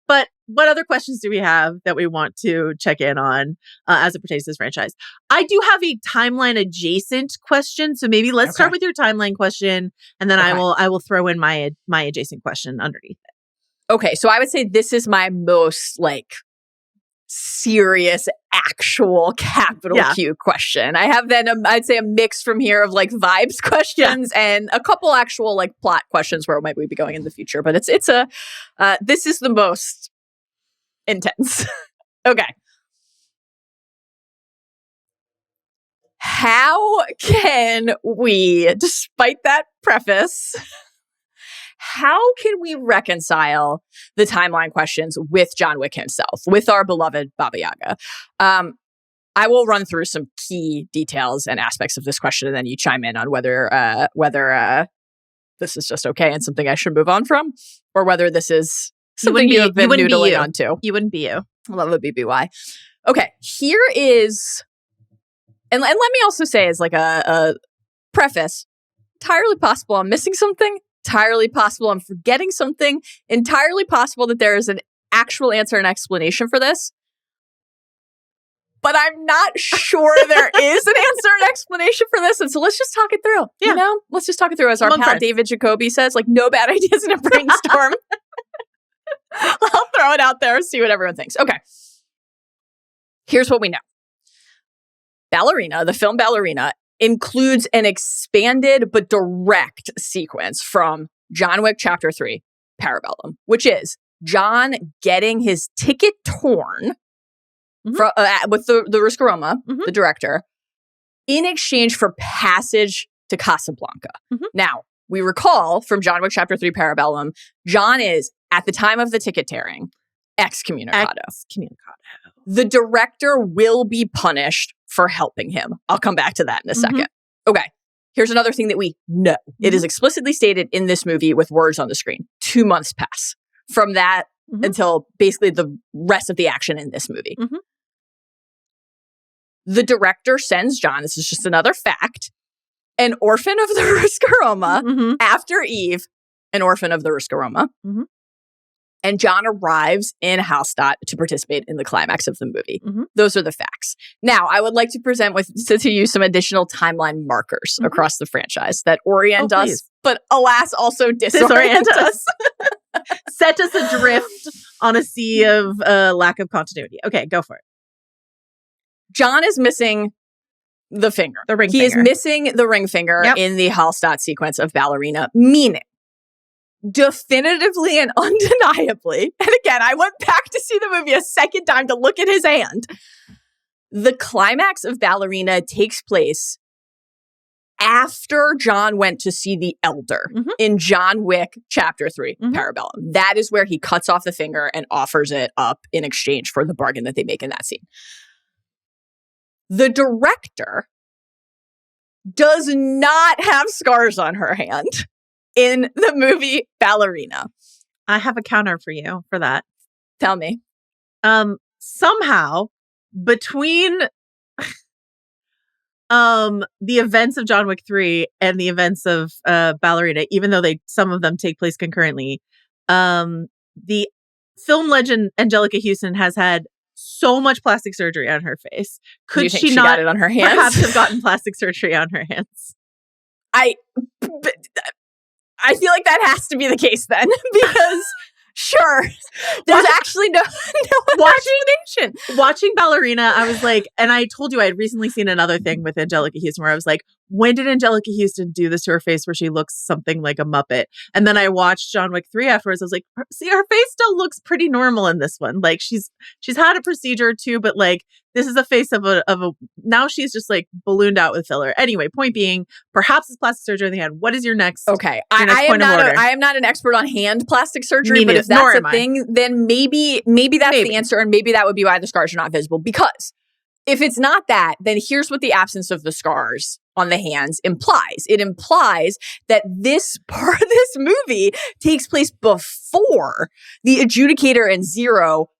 But what other questions do we have that we want to check in on as it pertains to this franchise? I do have a timeline adjacent question. So maybe let's start with your timeline question, and then I will throw in my adjacent question underneath it. Okay. So I would say this is my most like serious, actual capital Q question. I have then I'd say a mix from here of like vibes questions and a couple actual like plot questions where might we be going in the future. But it's this is the most intense. Okay. How can we, despite that preface, how can we reconcile the timeline questions with John Wick himself, with our beloved Baba Yaga? I will run through some key details and aspects of this question, and then you chime in on whether this is just okay and something I should move on from, or whether this is something you have been noodling on to. You wouldn't be you. I love a BBY. Okay, here is, and let me also say as like a preface, entirely possible I'm missing something. Entirely possible I'm forgetting something. Entirely possible that there is an actual answer and explanation for this. But I'm not sure there is an answer and explanation for this. And so let's just talk it through. Yeah. You know? Let's just talk it through. As our pal David Jacoby says, like, no bad ideas in a brainstorm. I'll throw it out there, see what everyone thinks. Okay. Here's what we know. Ballerina, the film Ballerina, includes an expanded but direct sequence from John Wick Chapter 3, Parabellum, which is John getting his ticket porn with the Ruska Roma, the director, in exchange for passage to Casablanca. Now, we recall from John Wick Chapter 3 Parabellum, John is, at the time of the ticket tearing, excommunicado. The director will be punished for helping him. I'll come back to that in a second. Okay, here's another thing that we know. It is explicitly stated in this movie with words on the screen. 2 months pass from that until basically the rest of the action in this movie. The director sends John, this is just another fact, an orphan of the Ruska Roma after Eve, an orphan of the Ruska Roma. And John arrives in Hallstatt to participate in the climax of the movie. Those are the facts. Now, I would like to present to you some additional timeline markers across the franchise that orient us, but alas, also disorient us. Set us adrift on a sea of lack of continuity. Okay, go for it. John is missing the finger. The ring finger. He is missing the ring finger in the Hallstatt sequence of Ballerina, meaning definitively and undeniably, and again, I went back to see the movie a second time to look at his hand, the climax of Ballerina takes place after John went to see the Elder in John Wick Chapter 3 Parabellum. That is where he cuts off the finger and offers it up in exchange for the bargain that they make in that scene. The director does not have scars on her hand in the movie Ballerina. I have a counter for you for that. Tell me. Somehow, between the events of John Wick 3 and the events of Ballerina, even though some of them take place concurrently, the film legend Anjelica Huston has had so much plastic surgery on her face. Could she not got it on her hands? Perhaps have gotten plastic surgery on her hands? I feel like that has to be the case then, because sure, there's actually no explanation. Watching Ballerina, I was like, and I told you I had recently seen another thing with Anjelica Huston where I was like, when did Anjelica Huston do this to her face where she looks something like a Muppet? And then I watched John Wick 3 afterwards. I was like, see, her face still looks pretty normal in this one. Like she's had a procedure too, but like this is a face of a now she's just like ballooned out with filler. Anyway, point being, perhaps it's plastic surgery in the hand. What is your next? Okay, I am not an expert on hand plastic surgery, but if that's a thing, then maybe that's the answer, and maybe that would be why the scars are not visible. Because if it's not that, then here's what the absence of the scars on the hands implies. It implies that this part of this movie takes place before the adjudicator and Zero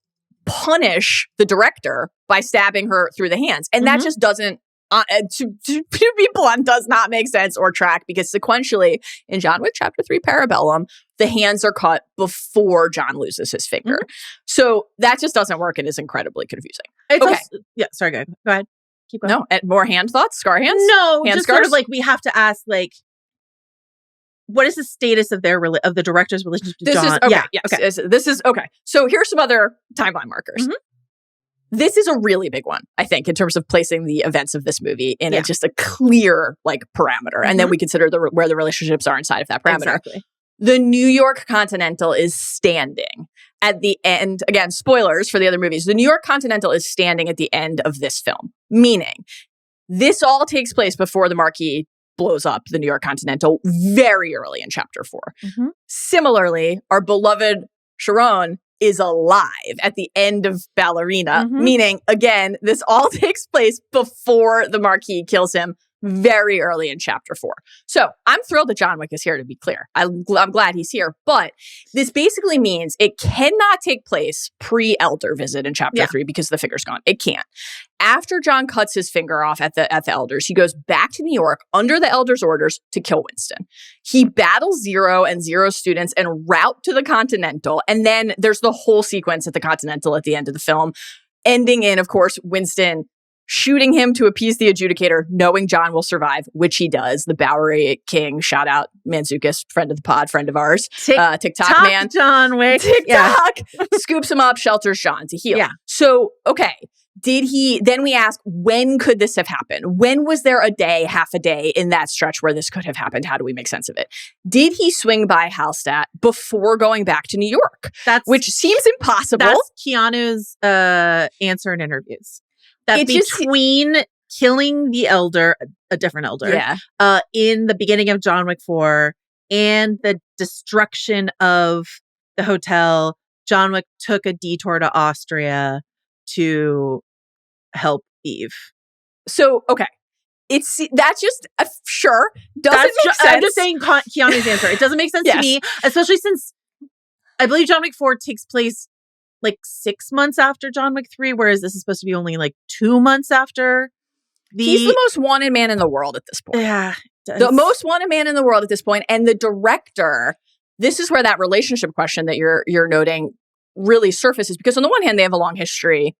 punish the director by stabbing her through the hands. And that just doesn't, to be blunt, does not make sense or track, because sequentially in John Wick Chapter 3 Parabellum, the hands are cut before John loses his finger. So that just doesn't work and is incredibly confusing. Sorry, go ahead. Keep going. No, more hand thoughts? Scar hands? No, hand just scars? sort of like we have to ask, like, what is the status of the director's relationship to John? This is okay. So here's some other timeline markers. This is a really big one, I think, in terms of placing the events of this movie in just a clear like parameter, and then we consider where the relationships are inside of that parameter. Exactly. The New York Continental is standing at the end. Again, spoilers for the other movies. The New York Continental is standing at the end of this film, meaning this all takes place before the Marquis blows up the New York Continental very early in Chapter 4. Similarly, our beloved Sharon is alive at the end of Ballerina, meaning, again, this all takes place before the Marquis kills him very early in Chapter 4. So I'm thrilled that John Wick is here, to be clear. I'm glad he's here, but this basically means it cannot take place pre-Elder visit in Chapter 3 because the finger's gone. It can't. After John cuts his finger off at the Elders, he goes back to New York under the Elders' orders to kill Winston. He battles Zero and Zero's students en route to the Continental, and then there's the whole sequence at the Continental at the end of the film, ending in, of course, Winston shooting him to appease the adjudicator, knowing John will survive, which he does. The Bowery King, shout out Manzukis, friend of the pod, friend of ours. TikTok man. John Wick. TikTok. Scoops him up, shelters John to heal. So, okay. then we ask, when could this have happened? When was there a day, half a day in that stretch where this could have happened? How do we make sense of it? Did he swing by Hallstatt before going back to New York? Which seems impossible. That's Keanu's answer in interviews. That between killing the elder, a different elder, in the beginning of John Wick 4 and the destruction of the hotel, John Wick took a detour to Austria to help Eve. So, okay. That's just, sure. Doesn't make sense. I'm just saying Keanu's answer. It doesn't make sense to me, especially since I believe John Wick 4 takes place like 6 months after John Wick 3, whereas this is supposed to be only like 2 months after. He's the most wanted man in the world at this point. Yeah. The most wanted man in the world at this point. And the director, this is where that relationship question that you're noting really surfaces, because on the one hand, they have a long history.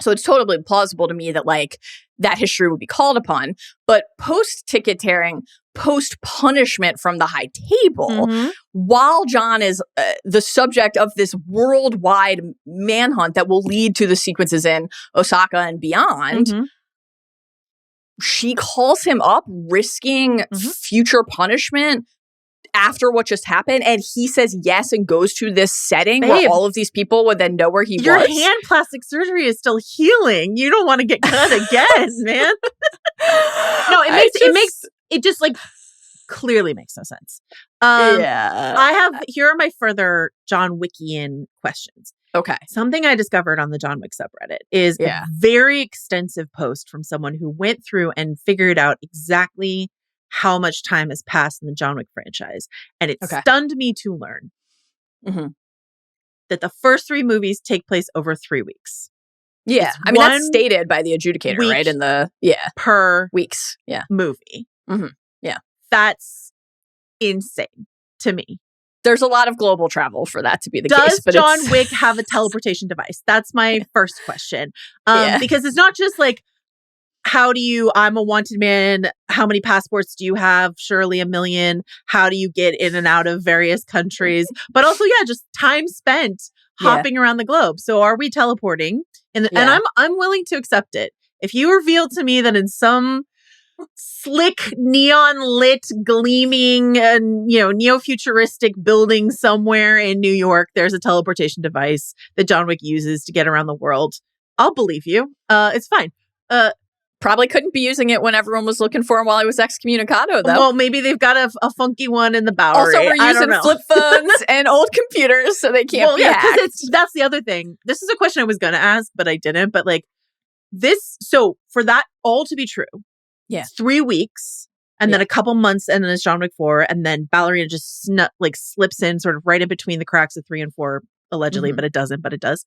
So it's totally plausible to me that like that history would be called upon. But post-ticket tearing, post-punishment from the high table, while John is the subject of this worldwide manhunt that will lead to the sequences in Osaka and beyond, she calls him up, risking future punishment after what just happened, and he says yes and goes to this setting where all of these people would then know where he was. Your hand plastic surgery is still healing. You don't want to get cut again, man. No, it just like clearly makes no sense. Here are my further John Wickian questions. Okay. Something I discovered on the John Wick subreddit is a very extensive post from someone who went through and figured out exactly how much time has passed in the John Wick franchise. And it stunned me to learn that the first 3 movies take place over 3 weeks. Yeah. I mean, that's stated by the adjudicator, right? In the, per weeks. Yeah. Movie. Yeah. That's insane to me. There's a lot of global travel for that to be the case. Does John Wick have a teleportation device? That's my first question. Because it's not just like, I'm a wanted man. How many passports do you have? Surely 1 million. How do you get in and out of various countries? But also, just time spent hopping around the globe. So are we teleporting? And I'm willing to accept it. If you reveal to me that in some slick, neon lit, gleaming, neo-futuristic building somewhere in New York, there's a teleportation device that John Wick uses to get around the world, I'll believe you. It's fine. Probably couldn't be using it when everyone was looking for him while he was excommunicado, though. Well, maybe they've got a funky one in the Bowery. Also, we're using flip phones and old computers, so they can't be hacked. Because that's the other thing. This is a question I was going to ask, but I didn't. But like this, so for that all to be true, 3 weeks, and then a couple months, and then it's John Wick 4, and then Ballerina just slips in sort of right in between the cracks of 3 and 4, allegedly, but it doesn't, but it does.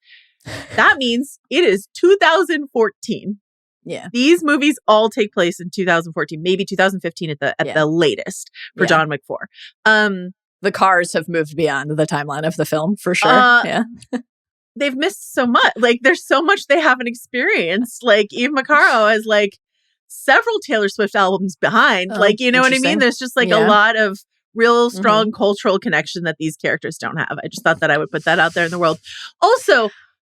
That means it is 2014. Yeah. These movies all take place in 2014, maybe 2015 at the latest for John Wick 4. The cars have moved beyond the timeline of the film for sure. They've missed so much. Like there's so much they haven't experienced. Like Eve Macaro has like several Taylor Swift albums behind. Like, you know what I mean? There's just like a lot of real strong cultural connection that these characters don't have. I just thought that I would put that out there in the world. Also,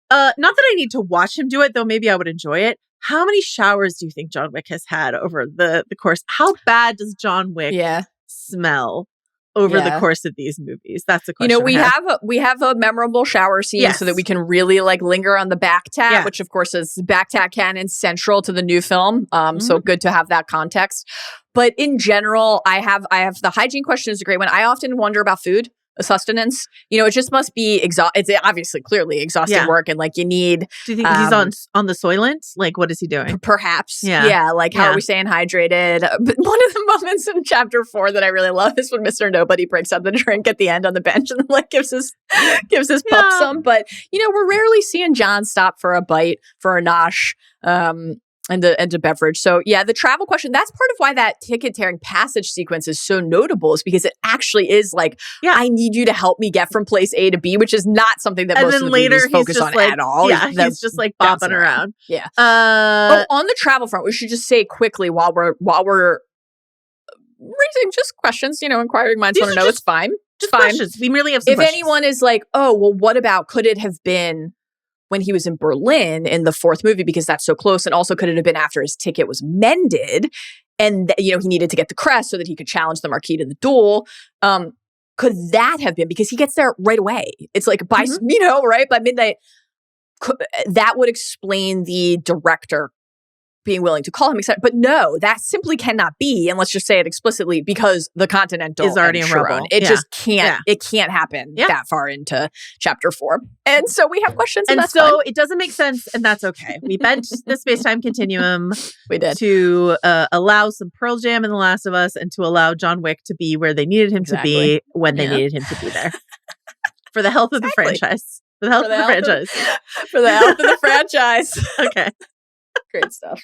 not that I need to watch him do it, though maybe I would enjoy it. How many showers do you think John Wick has had over the course? How bad does John Wick smell over the course of these movies? That's a question. You know, we have a memorable shower scene so that we can really like linger on the back tat, which of course is back tat canon central to the new film. So good to have that context. But in general, I have the hygiene question is a great one. I often wonder about food. Sustenance, you know, it just must be it's obviously clearly exhausting work, and like you need. Do you think he's on the Soylent? Like, what is he doing? Perhaps, like how are we staying hydrated? But one of the moments in chapter 4 that I really love is when Mr. Nobody breaks up the drink at the end on the bench and like gives his pup some. But you know, we're rarely seeing John stop for a bite, for a nosh. And a beverage. So yeah, the travel question, that's part of why that ticket tearing passage sequence is so notable, is because it actually is like, I need you to help me get from place A to B, which is not something that most of the movies focus on at all. Yeah, he's just like bopping around. Yeah. On the travel front, we should just say quickly while we're raising just questions, you know, inquiring minds want to know, it's fine. Just fine. Questions. We merely have some questions. Anyone is like, oh, well, what about, could it have been when he was in Berlin in the fourth movie, because that's so close. And also, could it have been after his ticket was mended and, he needed to get the crest so that he could challenge the Marquis to the duel? Could that have been, because he gets there right away? It's like by, right? By midnight, that would explain the director being willing to call him excited. But no, that simply cannot be. And let's just say it explicitly, because the Continental is already in rubble. It just can't, it can't happen that far into chapter 4. And so we have questions. And that's so fine. It doesn't make sense. And that's okay. We bent the space-time continuum we did to allow some Pearl Jam in The Last of Us and to allow John Wick to be where they needed him to be when they needed him to be there. For the health of the franchise. For the health of the franchise. For the health of the franchise. Okay. Great stuff.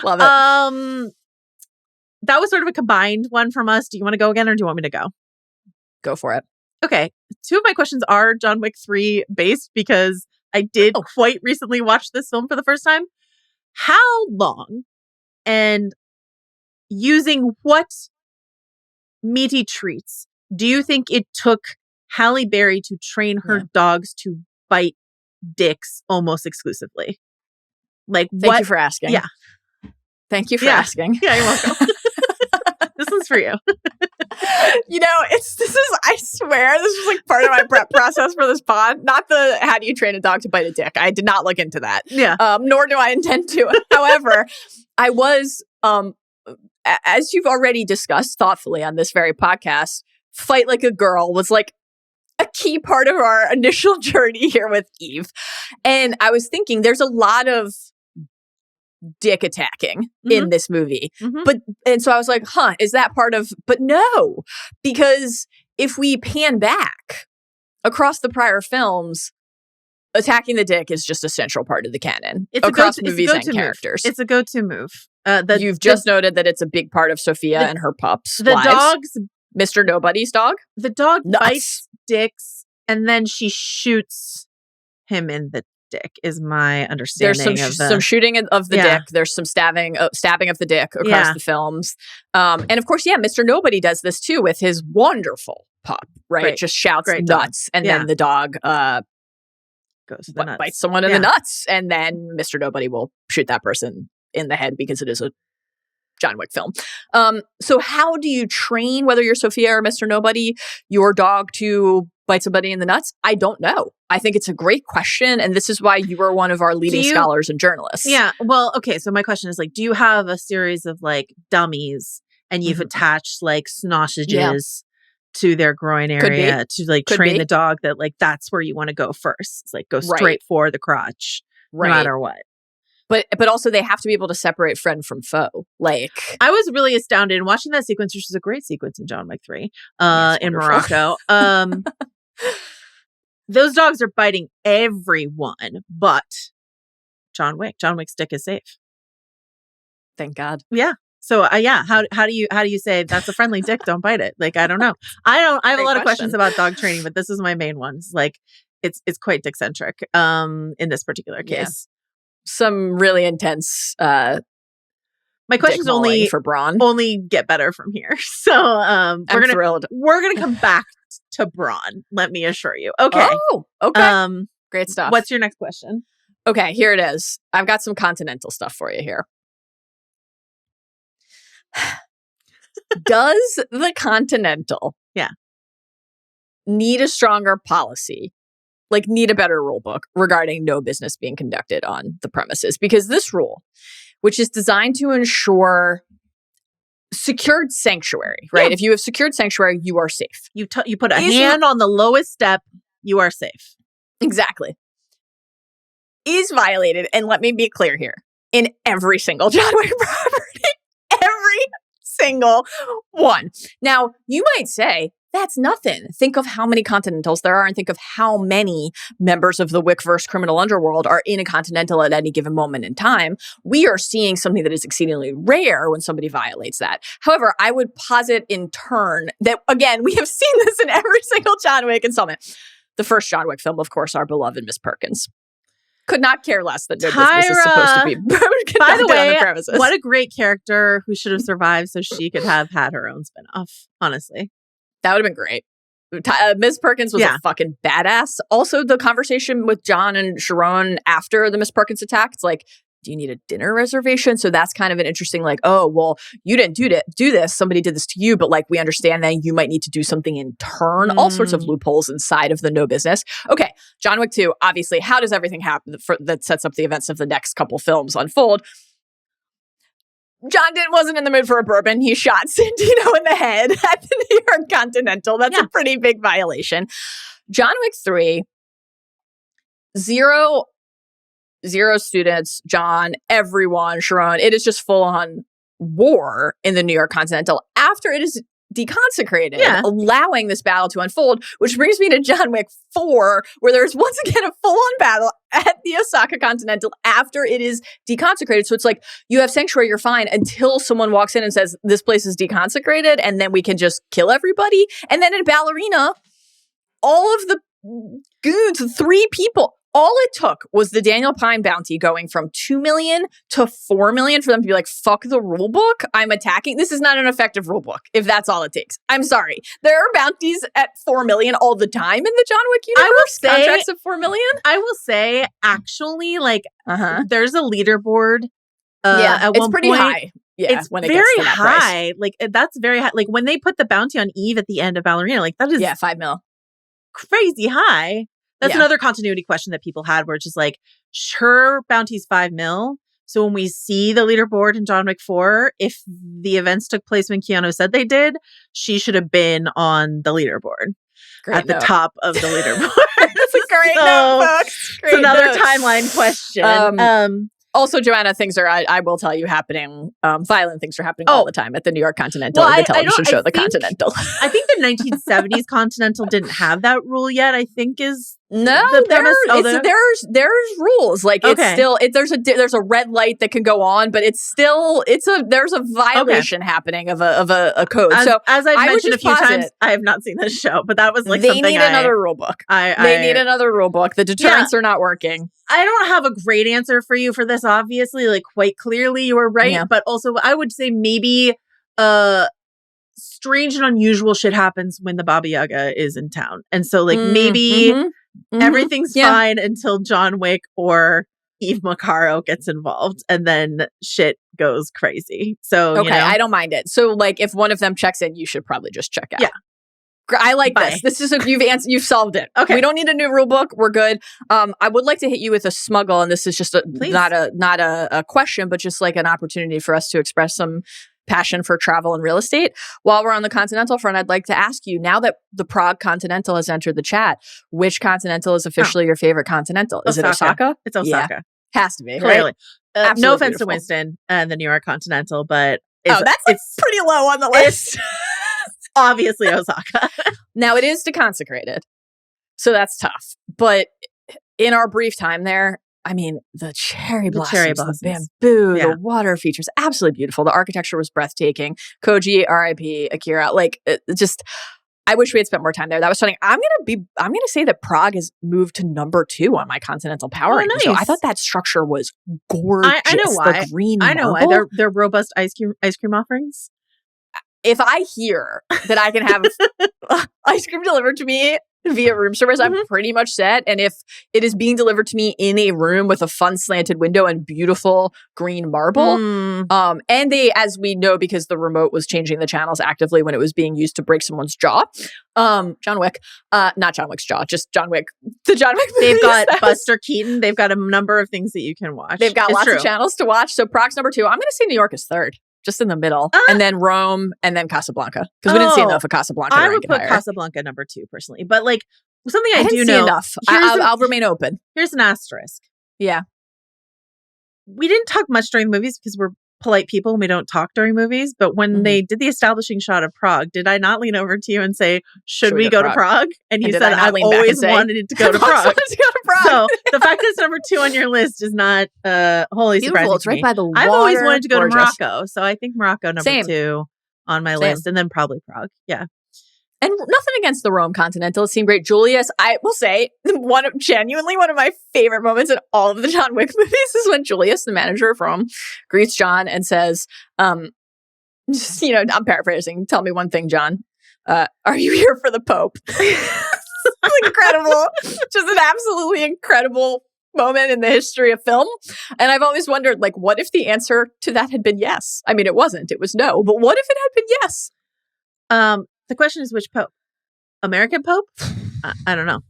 Love it. That was sort of a combined one from us. Do you want to go again or do you want me to go? Go for it. Okay. 2 of my questions are John Wick 3 based because I did quite recently watch this film for the first time. How long and using what meaty treats do you think it took Halle Berry to train her dogs to bite dicks almost exclusively? Like, Thank you for asking. Yeah. Thank you for asking. Yeah, you're welcome. This one's for you. I swear, this was like part of my prep process for this pod. Not the how do you train a dog to bite a dick. I did not look into that. Yeah. Nor do I intend to. However, I was, as you've already discussed thoughtfully on this very podcast, Fight Like a Girl was like a key part of our initial journey here with Eve. And I was thinking there's a lot of dick attacking in this movie. And so I was like, is that part of, but no, because if we pan back across the prior films, attacking the dick is just a central part of the canon across movies and characters. It's a go-to move. You've just noted that it's a big part of Sophia and her pups' the lives. Dog's Mr. Nobody's dog. The dog bites dicks and then she shoots him in the dick is my understanding. There's some shooting of the dick. There's some stabbing of the dick across the films. And of course, Mr. Nobody does this too with his wonderful pup, right? Just shouts nuts. And then the dog goes to the nuts. Bites someone in the nuts. And then Mr. Nobody will shoot that person in the head because it is a John Wick film. So how do you train, whether you're Sophia or Mr. Nobody, your dog to bite somebody in the nuts? I don't know. I think it's a great question. And this is why you are one of our leading scholars and journalists. Yeah. Well, okay. So my question is like, do you have a series of like dummies and you've attached like snossages to their groin area to like train the dog that like, that's where you want to go first. It's like go straight for the crotch no matter what. But also they have to be able to separate friend from foe. Like I was really astounded in watching that sequence, which is a great sequence in John Wick 3 in Morocco. Those dogs are biting everyone, but John Wick. John Wick's dick is safe. Thank God. Yeah. So how do you say that's a friendly dick? Don't bite it. Like I don't know. I have a lot of questions about dog training, but this is my main ones. Like it's quite dick centric in this particular case. Yeah. Some really intense my questions only for Braun only get better from here. So we're gonna come back to Braun, let me assure you. Okay. Oh, okay. Great stuff. What's your next question? Okay, here it is. I've got some Continental stuff for you here. Does the Continental need a stronger policy? Like need a better rule book regarding no business being conducted on the premises? Because this rule, which is designed to ensure secured sanctuary, right? If you have secured sanctuary, you are safe. You put a hand on the lowest step, you are safe. Exactly. Is violated, and let me be clear here, in every single John Wick property. Every single one. Now, you might say, that's nothing. Think of how many Continentals there are and think of how many members of the Wickverse criminal underworld are in a Continental at any given moment in time. We are seeing something that is exceedingly rare when somebody violates that. However, I would posit in turn that, again, we have seen this in every single John Wick installment. The first John Wick film, of course, our beloved Miss Perkins. Could not care less that no business is supposed to be by the way, on the premises. What a great character who should have survived so she could have had her own spinoff, honestly. That would have been great. Ms. Perkins was a fucking badass. Also, the conversation with John and Sharon after the Ms. Perkins attack, it's like, do you need a dinner reservation? So that's kind of an interesting, like, oh, well, you didn't do this. Somebody did this to you, but like, we understand that you might need to do something in turn. All sorts of loopholes inside of the no business. Okay, John Wick 2, obviously, how does everything happen that sets up the events of the next couple films unfold? John wasn't in the mood for a bourbon. He shot Santino in the head at the New York Continental. That's a pretty big violation. John Wick 3, zero students, John, everyone, Sharon. It is just full on war in the New York Continental after it is deconsecrated, allowing this battle to unfold, which brings me to John Wick 4, where there's once again a full-on battle at the Osaka Continental after it is deconsecrated. So it's like, you have sanctuary, you're fine, until someone walks in and says, this place is deconsecrated, and then we can just kill everybody. And then in Ballerina, all of the goons, 3 people, all it took was the Daniel Pine bounty going from 2 million to 4 million for them to be like, fuck the rule book. I'm attacking. This is not an effective rule book if that's all it takes. I'm sorry. There are bounties at 4 million all the time in the John Wick universe. Contracts of 4 million. I will say, actually, like, there's a leaderboard. At it's one pretty point, high. Yeah, it's when it very gets to that high. Price. Like, that's very high. Like, when they put the bounty on Eve at the end of Ballerina, like, that is 5 mil. Crazy high. That's another continuity question that people had, where it's just like, her bounty's 5 mil. So when we see the leaderboard in John Wick 4, if the events took place when Keanu said they did, she should have been on the leaderboard. At the top of the leaderboard. That's a great note, folks. It's another timeline question. Also, Joanna, things are, I will tell you, happening. Violent things are happening all the time at the New York Continental, the television show, The Continental. I think the 1970s Continental didn't have that rule yet, I think is the premise. There's rules. Like, it's still, there's a red light that can go on, but it's still, there's a violation happening of a code. As I've mentioned a few times, I have not seen this show, but that was like they need another rule book. They need another rule book. The deterrents are not working. I don't have a great answer for you for this, obviously. Like, quite clearly, you were right. Yeah. But also, I would say maybe strange and unusual shit happens when the Baba Yaga is in town. And so, like, maybe everything's fine until John Wick or Eve Macaro gets involved. And then shit goes crazy. So, I don't mind it. So, like, if one of them checks in, you should probably just check out. Yeah. I like this. This is you've solved it. Okay, we don't need a new rule book. We're good. I would like to hit you with a smuggle, and this is just not a question, but just like an opportunity for us to express some passion for travel and real estate. While we're on the Continental front, I'd like to ask you, now that the Prague Continental has entered the chat, which Continental is officially your favorite Continental? Is it Osaka? It's Osaka. Yeah. Has to be, clearly. Right? No offense to Winston and the New York Continental, but it's pretty low on the list. Obviously Osaka. Now, it is deconsecrated, so that's tough. But in our brief time there, I mean, the cherry blossoms, the bamboo, the water features, absolutely beautiful. The architecture was breathtaking. Koji, R.I.P., Akira, like, just, I wish we had spent more time there. That was stunning. I'm gonna say that Prague has moved to number 2 on my Continental Power Ranking. Nice. So I thought that structure was gorgeous. I know why. The green I know marble. why. They're robust ice cream offerings. If I hear that I can have ice cream delivered to me via room service, I'm pretty much set. And if it is being delivered to me in a room with a fun slanted window and beautiful green marble, and they, as we know, because the remote was changing the channels actively when it was being used to break someone's jaw, John Wick, not John Wick's jaw, just John Wick, the John Wick movies. They've got Buster Keaton. They've got a number of things that you can watch. They've got lots of channels to watch. So Prague's number 2. I'm going to say New York is 3rd. Just in the middle, and then Rome, and then Casablanca. Because we didn't see enough of Casablanca. I would put Casablanca number 2 personally, but like something I do know enough. I'll remain open. Here's an asterisk. Yeah, we didn't talk much during the movies because we're polite people and we don't talk during movies. But when they did the establishing shot of Prague, did I not lean over to you and say, "Should we go to Prague?" And you said, "I've always wanted to go to Prague." So the fact that it's number 2 on your list is not wholly surprising. It's right by the water. I've always wanted to go to Morocco, so I think Morocco number 2 on my list, and then probably Prague. Yeah. And nothing against the Rome Continental. It seemed great. Julius, I will say, genuinely one of my favorite moments in all of the John Wick movies is when Julius, the manager of Rome, greets John and says, I'm paraphrasing. Tell me one thing, John. Are you here for the Pope? It's incredible. Just an absolutely incredible moment in the history of film. And I've always wondered, like, what if the answer to that had been yes? I mean, it wasn't. It was no. But what if it had been yes? The question is, which Pope? American Pope? I don't know.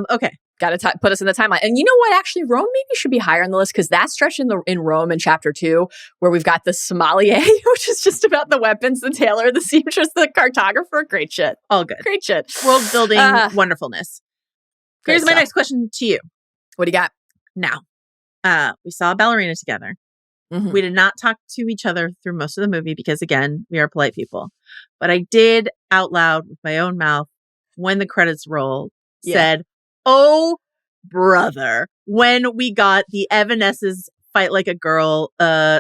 Okay. Got to put us in the timeline. And you know what? Actually, Rome maybe should be higher on the list because that stretch in Rome in chapter 2, where we've got the sommelier, which is just about the weapons, the tailor, the seamstress, the cartographer. Great shit. All good. Great shit. World building wonderfulness. Here's my next question to you. What do you got? Now, we saw Ballerina together. Mm-hmm. We did not talk to each other through most of the movie because, again, we are polite people. But I did out loud with my own mouth when the credits roll said, "Oh, brother," when we got the Evanescence Fight Like a Girl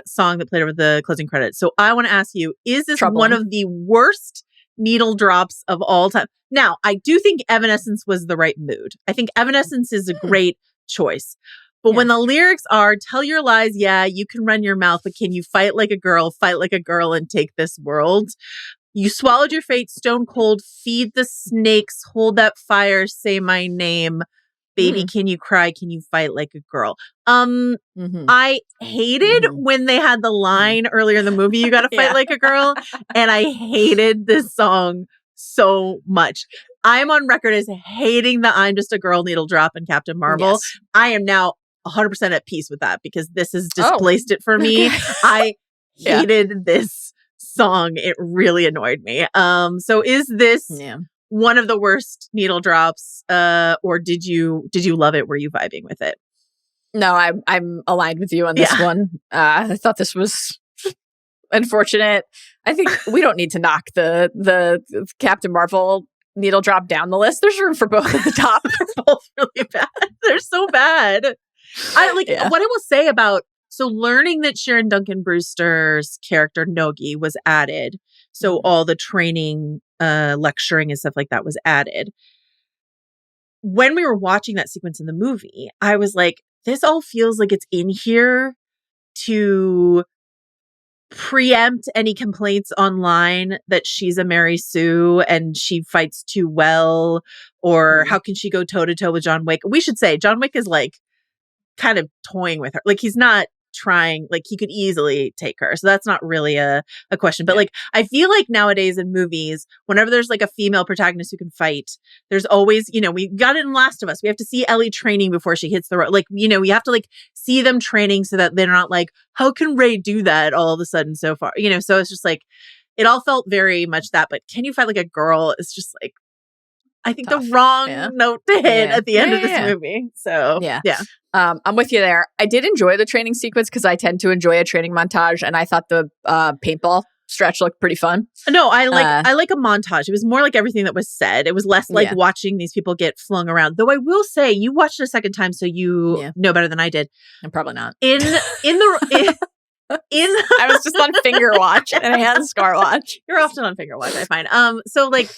song that played over the closing credits. So I want to ask you, is this one of the worst needle drops of all time? Now, I do think Evanescence was the right mood. I think Evanescence is a great choice. But when the lyrics are, tell your lies, yeah, you can run your mouth, but can you fight like a girl, and take this world? You swallowed your fate, stone cold, feed the snakes, hold that fire, say my name. Baby, can you cry? Can you fight like a girl? I hated when they had the line earlier in the movie, you got to fight like a girl. And I hated this song so much. I'm on record as hating the I'm Just a Girl needle drop in Captain Marvel. Yes. I am now 100% at peace with that because this has displaced it for me. Okay. I hated this song. It really annoyed me. So is this one of the worst needle drops, or did you love it? Were you vibing with it? No, I'm aligned with you on this one. I thought this was unfortunate. I think we don't need to knock the Captain Marvel needle drop down the list. There's room for both at the top. They're both really bad. They're so bad. What I will say about learning that Sharon Duncan Brewster's character Nogi was added. So all the training, lecturing and stuff like that was added. When we were watching that sequence in the movie, I was like, this all feels like it's in here to preempt any complaints online that she's a Mary Sue and she fights too well, or how can she go toe to toe with John Wick? We should say John Wick is like kind of toying with her. Like he's not trying, like he could easily take her. So that's not really a question. But like, I feel like nowadays in movies, whenever there's like a female protagonist who can fight, there's always, we got it in Last of Us. We have to see Ellie training before she hits the road. Like, we have to like see them training so that they're not like, how can Rey do that all of a sudden so far? So it's just like, it all felt very much that, but can you fight like a girl? It's just like, I think tough. The wrong note to hit at the end of this movie. So yeah. I'm with you there. I did enjoy the training sequence because I tend to enjoy a training montage, and I thought the paintball stretch looked pretty fun. No, I like a montage. It was more like everything that was said. It was less like watching these people get flung around. Though I will say, you watched it a second time, so you know better than I did. I'm probably not. I was just on finger watch and scar watch. You're often on finger watch, I find. So like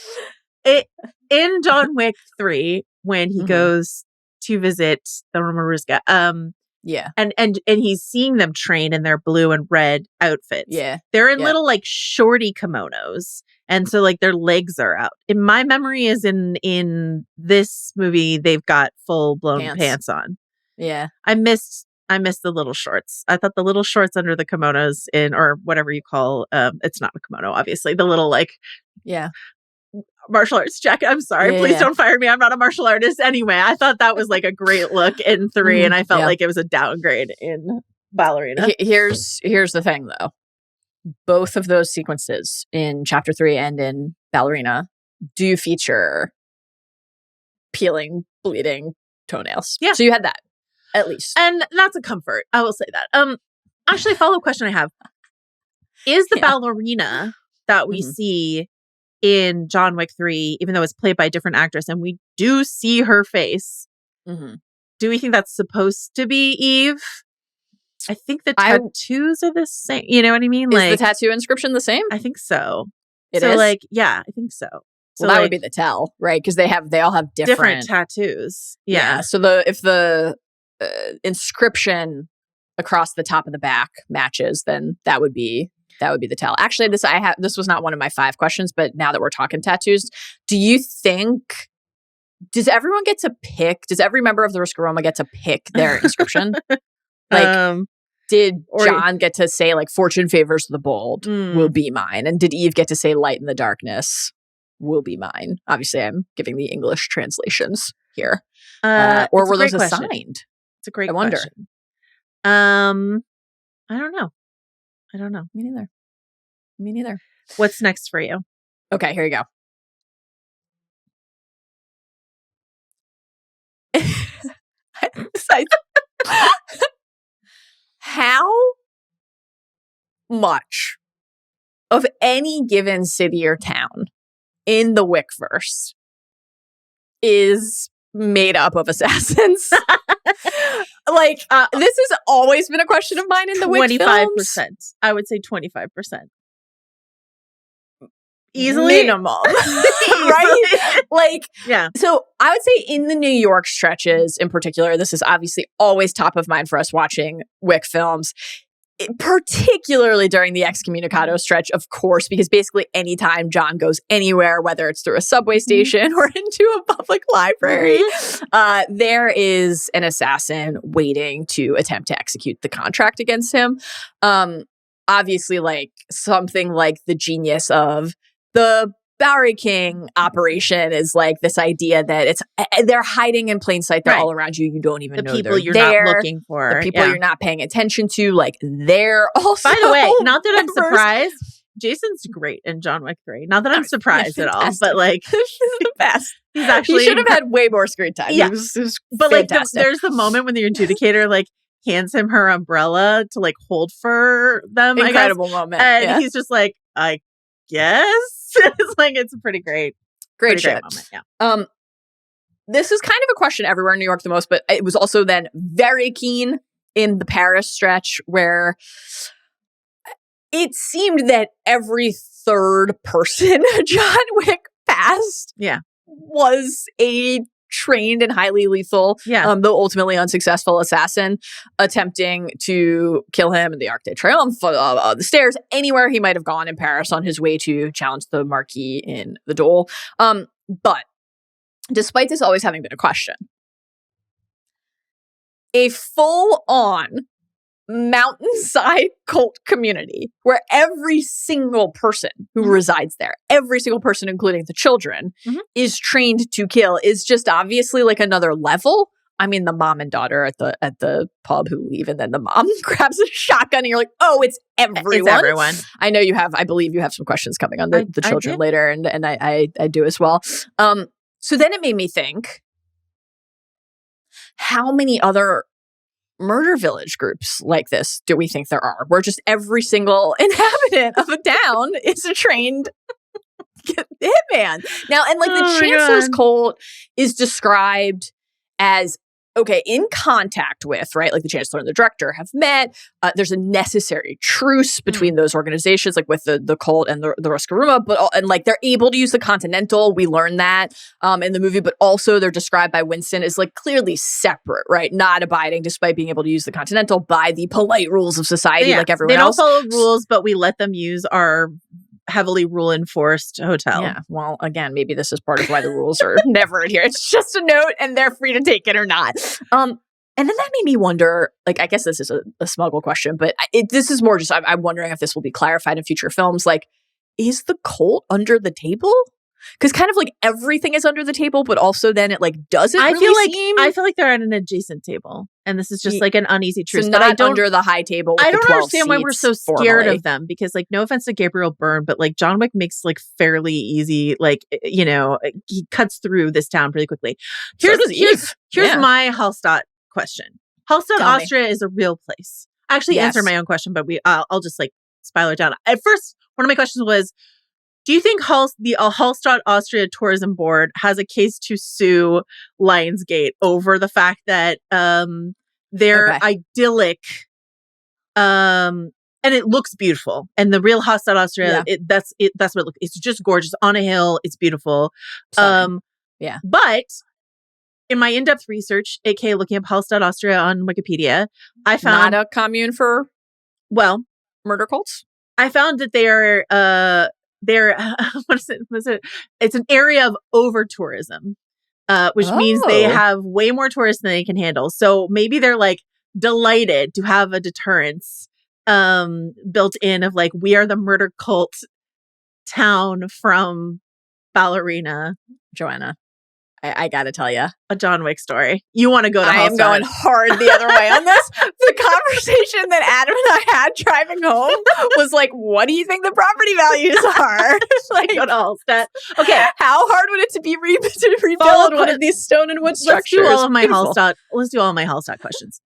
in John Wick 3, when he goes to visit the Roma Ruska, and he's seeing them train in their blue and red outfits. Yeah. They're in little like shorty kimonos. And so like their legs are out. In my memory is in this movie, they've got full blown pants on. Yeah. I missed the little shorts. I thought the little shorts under the kimonos or whatever you call, it's not a kimono, obviously. The little like, martial arts jacket. I'm sorry. Please don't fire me. I'm not a martial artist. Anyway, I thought that was like a great look in 3, and I felt like it was a downgrade in Ballerina. Here's the thing, though. Both of those sequences in chapter 3 and in Ballerina do feature peeling, bleeding toenails. Yeah. So you had that, at least. And that's a comfort. I will say that. Actually, follow-up question I have. Is the ballerina that we see in John Wick 3, even though it's played by a different actress and we do see her face, do we think that's supposed to be Eve? I think the tattoos are the same. You know what I mean? Is the tattoo inscription the same? I think so. It is? Like, yeah, I think so. So that would be the tell, right? Because they all have different tattoos. Yeah. So if the inscription across the top of the back matches, then that would be That would be the tell. Actually, this was not one of my 5 questions, but now that we're talking tattoos, do you think, does everyone get to pick? Does every member of the Ruska Roma get to pick their inscription? Like, did John get to say like "Fortune favors the bold" will be mine, and did Eve get to say "Light in the darkness" will be mine? Obviously, I'm giving the English translations here, or were those assigned? It's a great question. I don't know. Me neither. What's next for you? Okay, here you go. How much of any given city or town in the Wickverse is made up of assassins? Like, this has always been a question of mine in the Wick 25%. I would say 25%. Easily. Minimum. Right? Like, yeah. So I would say in the New York stretches in particular, this is obviously always top of mind for us watching Wick films, particularly during the excommunicado stretch, of course, because basically anytime John goes anywhere, whether it's through a subway station or into a public library, there is an assassin waiting to attempt to execute the contract against him. Obviously, like something like the genius of the Bowery King operation is like this idea that they're hiding in plain sight. They're all around you. You don't even know the people you're not looking for. The people you're not paying attention to. Like they're also. By the way, not that I'm surprised. Jason's great in John Wick 3. Not that I'm surprised at all, but like he's the best. He's actually he should have had way more screen time. Yeah, he was but fantastic. Like there's the moment when the adjudicator like hands him her umbrella to like hold for them. Incredible moment, and he's just like, I guess. It's like it's a pretty great moment. Yeah. This is kind of a question everywhere in New York the most, but it was also then very keen in the Paris stretch where it seemed that every third person John Wick passed was a trained and highly lethal, though ultimately unsuccessful assassin attempting to kill him in the Arc de Triomphe, the stairs, anywhere he might have gone in Paris on his way to challenge the Marquis in the duel. But despite this always having been a question, a full-on mountainside cult community where every single person who resides there, every single person, including the children, is trained to kill is just obviously like another level. I mean, the mom and daughter at the pub who leave, and then the mom grabs a shotgun, and you're like, oh, it's everyone. It's everyone. I know I believe you have some questions coming on the children later, and I do as well. So then it made me think, how many other murder village groups like this do we think there are, where just every single inhabitant of a town is a trained hitman? Now, and like the Chancellor's cult is described as in contact with, right? Like the Chancellor and the Director have met. There's a necessary truce between those organizations, like with the cult and the Ruska Roma, and like they're able to use the Continental. We learn that in the movie, but also they're described by Winston as like clearly separate, right? Not abiding, despite being able to use the Continental, by the polite rules of society, like everyone else. They don't follow rules, but we let them use our heavily rule enforced hotel. Yeah. Well, again, maybe this is part of why the rules are never adhered. It's just a note and they're free to take it or not. And then that made me wonder, like, I guess this is a smuggle question, but this is more just, I'm wondering if this will be clarified in future films. Like, is the cult under the table? Because kind of like everything is under the table, but also then it like doesn't I feel like they're at an adjacent table. And this is just like an uneasy truth. So not under the high table with I don't the 12 understand why we're so scared of them. Because like, no offense to Gabriel Byrne, but like John Wick makes like fairly easy, like, you know, he cuts through this town pretty quickly. Here's my Hallstatt question. Hallstatt, Austria is a real place. I actually answered my own question, but I'll just like spiral it down. At first, one of my questions was, do you think the Hallstatt Austria Tourism Board has a case to sue Lionsgate over the fact that they're idyllic and it looks beautiful, and the real Hallstatt Austria, that's what it looks. It's just gorgeous on a hill. It's beautiful. But in my in-depth research, aka looking up Hallstatt Austria on Wikipedia, I found not a commune for murder cults. I found that they're what is it? It's an area of over tourism, which means they have way more tourists than they can handle. So maybe they're like delighted to have a deterrence built in of like, we are the murder cult town from Ballerina. Joanna, I gotta tell you, a John Wick story. You want to go to Hallstatt. I am going hard the other way on this. The conversation that Adam and I had driving home was like, what do you think the property values are? Like, go to Hallstatt. Okay. How hard would it to rebuild one of these stone and wood structures? Let's do all of my Hallstatt questions.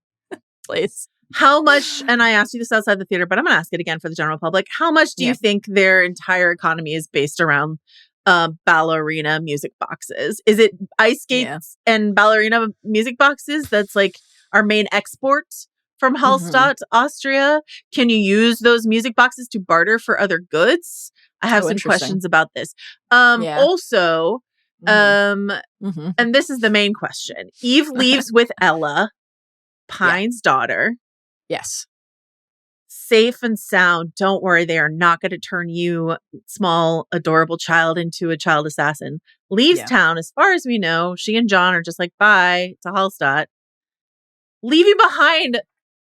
Please. How much, and I asked you this outside the theater, but I'm going to ask it again for the general public. How much do you think their entire economy is based around ballerina music boxes? Is it ice skates and ballerina music boxes that's like our main export from Hallstatt, Austria? Can you use those music boxes to barter for other goods? I have some questions about this. Also, and this is the main question. Eve leaves with Ella, Pine's daughter. Yes. Safe and sound. Don't worry. They are not going to turn you, small, adorable child, into a child assassin. Leaves town. As far as we know, she and John are just like, bye to Hallstatt. Leaving behind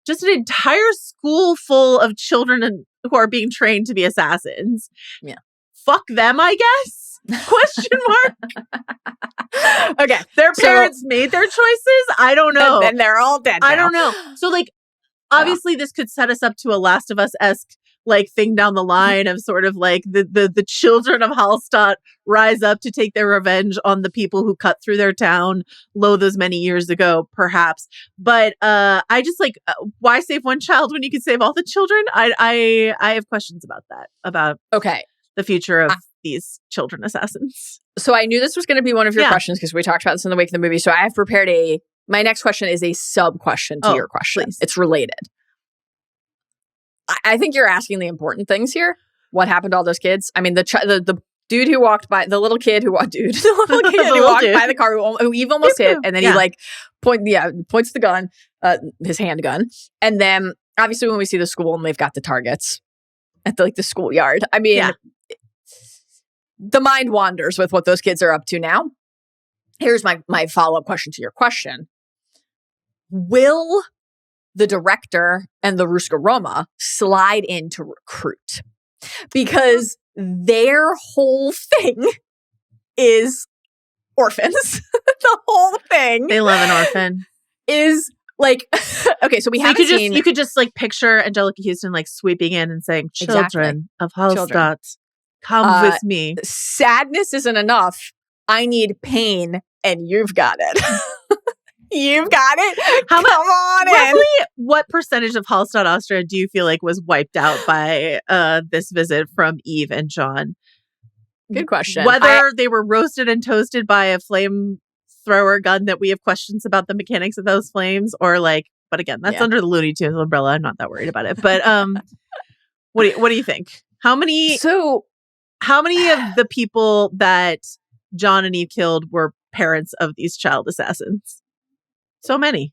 just an entire school full of children who are being trained to be assassins. Yeah. Fuck them, I guess? Question mark. Okay. Their parents made their choices. I don't know. And they're all dead now. I don't know. So like, obviously, this could set us up to a Last of Us-esque like thing down the line of sort of like the children of Hallstatt rise up to take their revenge on the people who cut through their town those many years ago, perhaps. But I just like, why save one child when you can save all the children? I have questions about that, about the future of these children assassins. So I knew this was going to be one of your questions because we talked about this in the wake of the movie. So I have prepared my next question is a sub question to your question. Please. It's related. I think you're asking the important things here. What happened to all those kids? I mean, the dude who walked by, the little kid who walked, by the car who Eve almost hit, and then he like points the gun, his handgun, and then obviously when we see the school and they've got the targets at the schoolyard. I mean, the mind wanders with what those kids are up to now. Here's my follow-up question to your question. Will the director and the Ruska Roma slide in to recruit? Because their whole thing is orphans. The whole thing. They love an orphan. Is like, okay, so you could just like picture Angelica Houston like sweeping in and saying, children of Hallstatt, come with me. Sadness isn't enough. I need pain, and you've got it. You've got it. Come on in. Roughly, what percentage of Hallstatt, Austria do you feel like was wiped out by this visit from Eve and John? Good question. Whether they were roasted and toasted by a flamethrower gun that we have questions about the mechanics of those flames, or like, but again, that's under the Looney Tunes umbrella. I'm not that worried about it. But what do you think? How many of the people that John and Eve killed were parents of these child assassins? So many.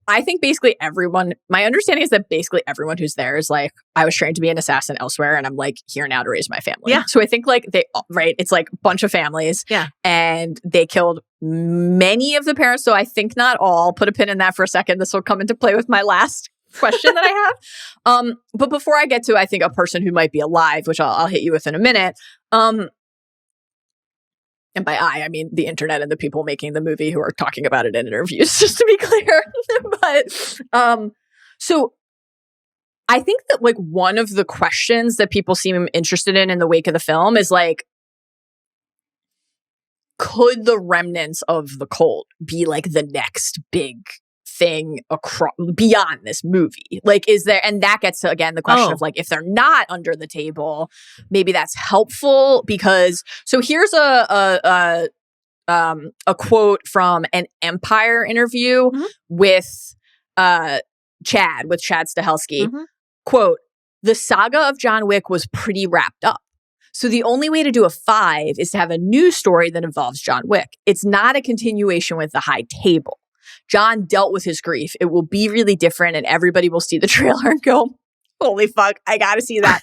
I think basically everyone, my understanding is that basically everyone who's there is like, I was trained to be an assassin elsewhere and I'm like here now to raise my family. Yeah. So I think like it's like a bunch of families. Yeah. And they killed many of the parents. So I think not all. Put a pin in that for a second. This will come into play with my last question that I have. But before I get to, I think a person who might be alive, which I'll hit you with in a minute. And by I mean the internet and the people making the movie who are talking about it in interviews, just to be clear. But so I think that like one of the questions that people seem interested in the wake of the film is like, could the remnants of the cult be like the next big thing beyond this movie? Like, is there, and that gets to again the question of like, if they're not under the table, maybe that's helpful because so here's a quote from an Empire interview with Chad Stahelski. Quote, "The saga of John Wick was pretty wrapped up. So the only way to do a 5 is to have a new story that involves John Wick. It's not a continuation with the high table. John dealt with his grief. It will be really different and everybody will see the trailer and go, holy fuck, I gotta see that."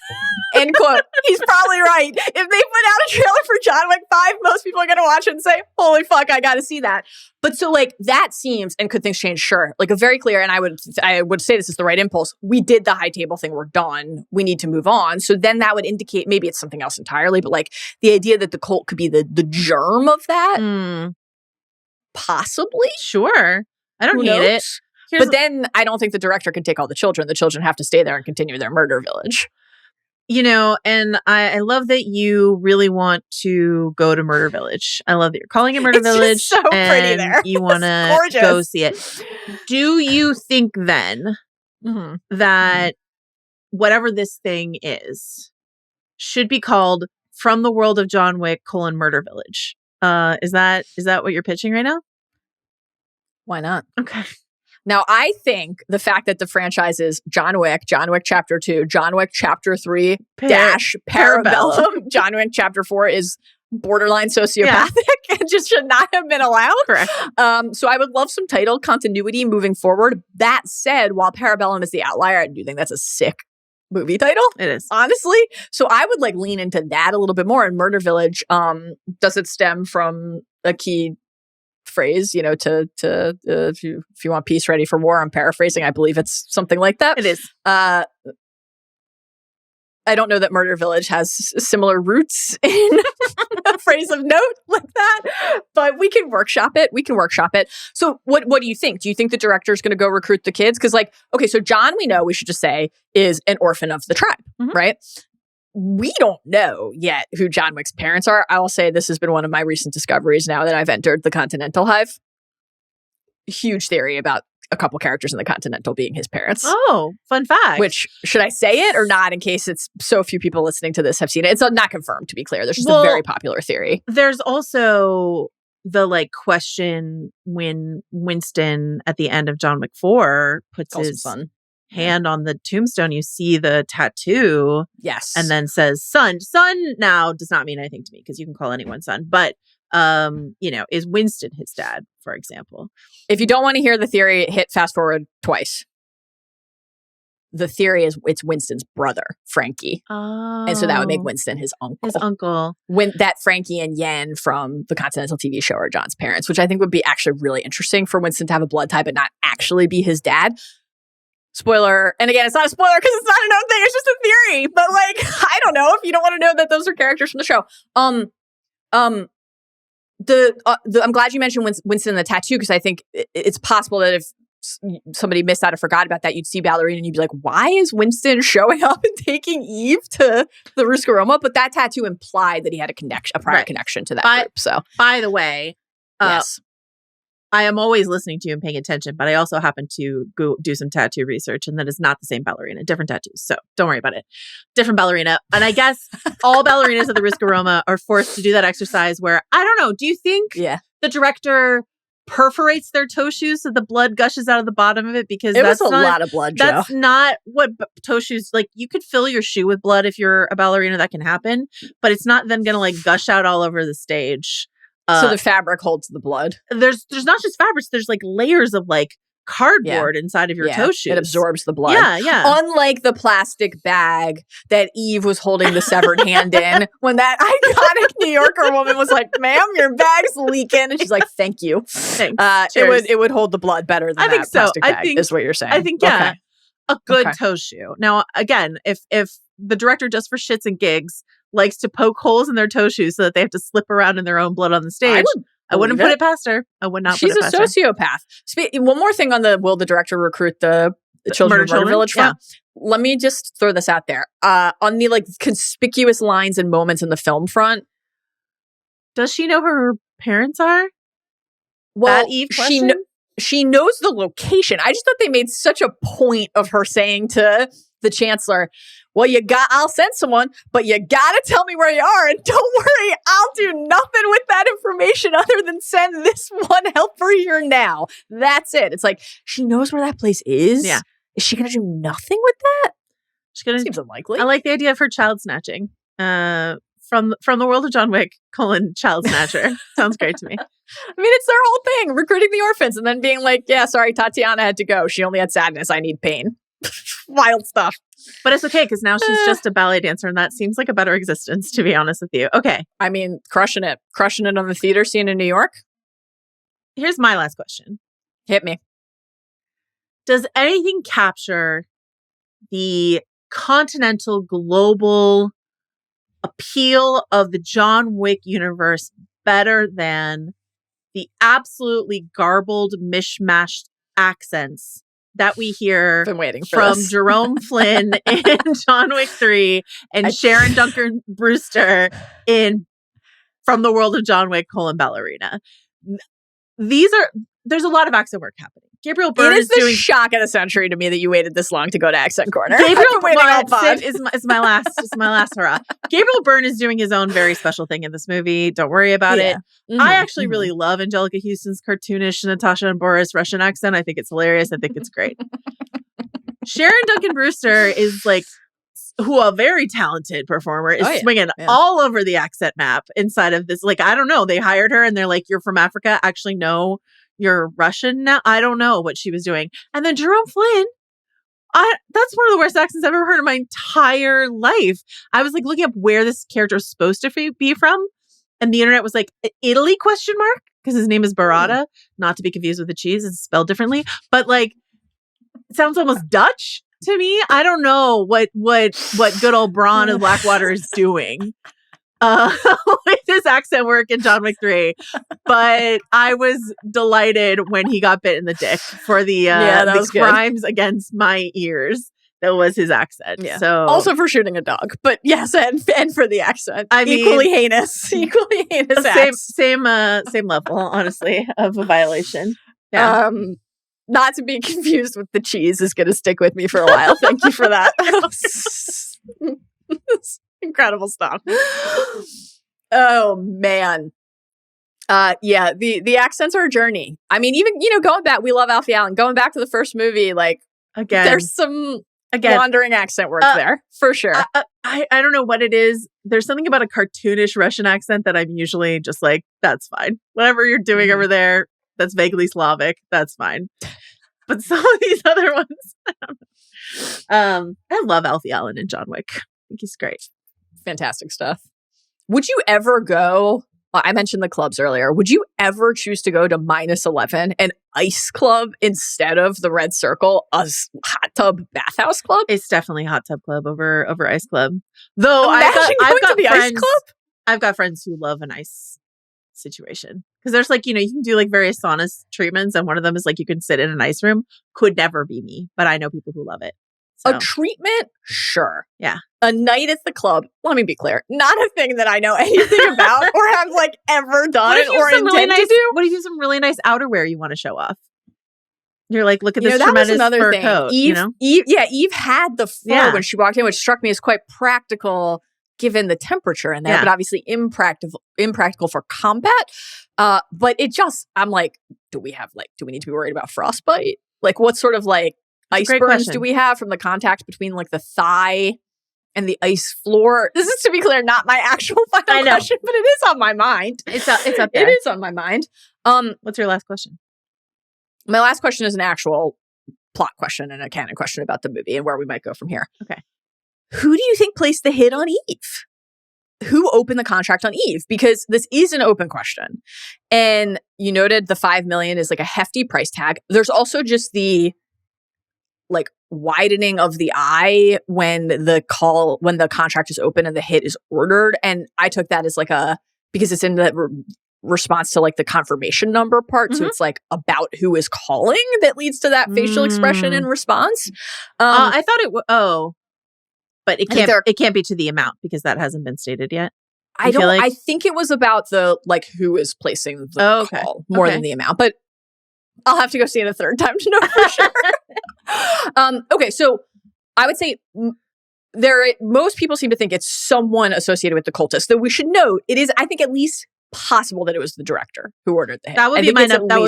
End quote. He's probably right. If they put out a trailer for John Wick 5, most people are going to watch it and say, holy fuck, I got to see that. But so like that seems, and could things change? Sure. Like a very clear, and I would say this is the right impulse. We did the high table thing. We're done. We need to move on. So then that would indicate maybe it's something else entirely, but like the idea that the cult could be the germ of that. Possibly. Sure. I don't hate it. But then I don't think the director can take all the children. The children have to stay there and continue their murder village. You know, and I love that you really want to go to Murder Village. I love that you're calling it Murder Village. Just so pretty there. You want to go see it. Do you think then that whatever this thing is should be called From the World of John Wick: Murder Village? Is that what you're pitching right now? Why not? Okay. Now, I think the fact that the franchise is John Wick Chapter 2, John Wick Chapter 3 dash Parabellum, John Wick Chapter 4 is borderline sociopathic and just should not have been allowed. Correct. So I would love some title continuity moving forward. That said, while Parabellum is the outlier, I do think that's a sick movie title. It is. Honestly. So I would like lean into that a little bit more. And Murder Village, does it stem from a key phrase, you know, to if you want peace, ready for war? I'm paraphrasing. I believe it's something like that. It is. I don't know that Murder Village has similar roots in a phrase of note like that, but we can workshop it. So what do you think? Do you think the director is going to go recruit the kids? Because like, okay, so John, we know, we should just say, is an orphan of the tribe, right? We don't know yet who John Wick's parents are. I will say this has been one of my recent discoveries now that I've entered the Continental hive. Huge theory about a couple characters in the Continental being his parents. Oh, fun fact. Which, should I say it or not in case it's so few people listening to this have seen it? It's not confirmed, to be clear. There's just a very popular theory. There's also the like question when Winston at the end of John Wick 4 puts his hand on the tombstone, you see the tattoo. Yes. And then says son. Son now does not mean anything to me because you can call anyone son. But you know, is Winston his dad, for example? If you don't want to hear the theory, hit fast forward twice. The theory is it's Winston's brother, Frankie. Oh. And so that would make Winston his uncle. His uncle. When that Frankie and Yen from the Continental TV show are John's parents, which I think would be actually really interesting for Winston to have a blood tie but not actually be his dad. Spoiler. And again, it's not a spoiler because it's not a known thing. It's just a theory. But like, I don't know if you don't want to know that those are characters from the show. I'm glad you mentioned Winston and the tattoo because I think it's possible that if somebody missed out or forgot about that, you'd see Ballerina and you'd be like, why is Winston showing up and taking Eve to the Ruska Roma? But that tattoo implied that he had a prior connection to that group. So, by the way, yes. I am always listening to you and paying attention, but I also happen to go do some tattoo research, and that is not the same ballerina, different tattoos. So don't worry about it. Different ballerina. And I guess all ballerinas of the Ruska Roma are forced to do that exercise where, I don't know, do you think the director perforates their toe shoes so the blood gushes out of the bottom of it? Because that's a lot of blood, Joe. That's not what toe shoes, like you could fill your shoe with blood if you're a ballerina, that can happen, but it's not then going to like gush out all over the stage. So the fabric holds the blood. There's not just fabrics. There's like layers of like cardboard inside of your toe shoes. It absorbs the blood. Yeah. Unlike the plastic bag that Eve was holding the severed hand in when that iconic New Yorker woman was like, ma'am, your bag's leaking. And she's like, thank you. Thanks. It would hold the blood better than that plastic bag, is what you're saying. I think, a good toe shoe. Now, again, if the director, just for shits and gigs, likes to poke holes in their toe shoes so that they have to slip around in their own blood on the stage, I wouldn't put it past her. I would not. She's put it past a sociopath. One more thing on will the director recruit the children of Murder Village front? Yeah. Let me just throw this out there. On the like conspicuous lines and moments in the film front, does she know who her parents are? Well, she knows the location. I just thought they made such a point of her saying to the chancellor, well, I'll send someone, but you gotta tell me where you are. And don't worry, I'll do nothing with that information other than send this one helper here now. That's it. It's like, she knows where that place is. Yeah. Is she gonna do nothing with that? Seems unlikely. I like the idea of her child snatching. From the world of John Wick, child snatcher. Sounds great to me. I mean, it's their whole thing, recruiting the orphans and then being like, yeah, sorry, Tatiana had to go. She only had sadness. I need pain. wild stuff. But it's okay because now she's just a ballet dancer, and that seems like a better existence, to be honest with you. Okay. I mean, crushing it on the theater scene in New York. Here's my last question. Hit me. Does anything capture the continental global appeal of the John Wick universe better than the absolutely garbled, mishmashed accents that we hear from Jerome Flynn in John Wick 3 and Sharon Duncan Brewster in From the World of John Wick: Ballerina? There's a lot of accent work happening. Gabriel Byrne is doing the shock of the century to me that you waited this long to go to Accent Corner. Gabriel is my last hurrah. Gabriel Byrne is doing his own very special thing in this movie. Don't worry about it. Mm-hmm, I actually really love Angelica Houston's cartoonish Natasha and Boris Russian accent. I think it's hilarious. I think it's great. Sharon Duncan Brewster is a very talented performer, is swinging all over the accent map inside of this. I don't know. They hired her and they're like, "You're from Africa." Actually, no. You're Russian now? I don't know what she was doing. And then Jerome Flynn, that's one of the worst accents I've ever heard in my entire life. I was looking up where this character is supposed to be from. And the internet was Italy ? Because his name is Barada, not to be confused with the cheese. It's spelled differently. But it sounds almost Dutch to me. I don't know what good old Braun of Blackwater is doing. With his accent work in John Wick 3, but I was delighted when he got bit in the dick for the crimes against my ears. That was his accent. Yeah. So also for shooting a dog, but yes, and for the accent, equally heinous. Same level, honestly, of a violation. Yeah. Not to be confused with the cheese is going to stick with me for a while. Thank you for that. Incredible stuff. Oh man. The accents are a journey. I mean, even, going back, we love Alfie Allen. Going back to the first movie, there's some wandering accent work there for sure. I don't know what it is. There's something about a cartoonish Russian accent that I'm usually just that's fine. Whatever you're doing over there, that's vaguely Slavic. That's fine. But some of these other ones, I don't know. I love Alfie Allen and John Wick. I think he's great. Fantastic stuff. Would you ever go, I mentioned the clubs earlier, would you ever choose to go to -11, an ice club, instead of the Red Circle, a hot tub bathhouse club? It's definitely hot tub club over ice club. Though I've got the friends, ice club? I've got friends who love an ice situation. Because there's you can do various sauna treatments, and one of them is you can sit in an ice room. Could never be me, but I know people who love it. So. A treatment? Sure. Yeah. A night at the club, let me be clear, not a thing that I know anything about or have ever done or intend to do. What if you have some really nice outerwear you want to show off? You're look at this tremendous fur coat. Eve had the fur when she walked in, which struck me as quite practical given the temperature in there, but obviously impractical for combat. But it just, I'm do we need to be worried about frostbite? What sort of ice burns do we have from the contact between the thigh and the ice floor? This is, to be clear, not my actual final question, but it is on my mind. It's up there. It is on my mind. What's your last question? My last question is an actual plot question and a canon question about the movie and where we might go from here. Okay. Who do you think placed the hit on Eve? Who opened the contract on Eve? Because this is an open question. And you noted the $5 million is a hefty price tag. There's also just the widening of the eye when the contract is open and the hit is ordered. And I took that as because it's in the response to the confirmation number part. Mm-hmm. So it's about who is calling that leads to that facial expression in response. I thought it but it can't be to the amount because that hasn't been stated yet. I think it was about the who is placing the call more than the amount, but I'll have to go see it a third time to know for sure. Okay, so I would say most people seem to think it's someone associated with the cultists. Though we should note, it is, I think, at least possible that it was the director who ordered the hit. That would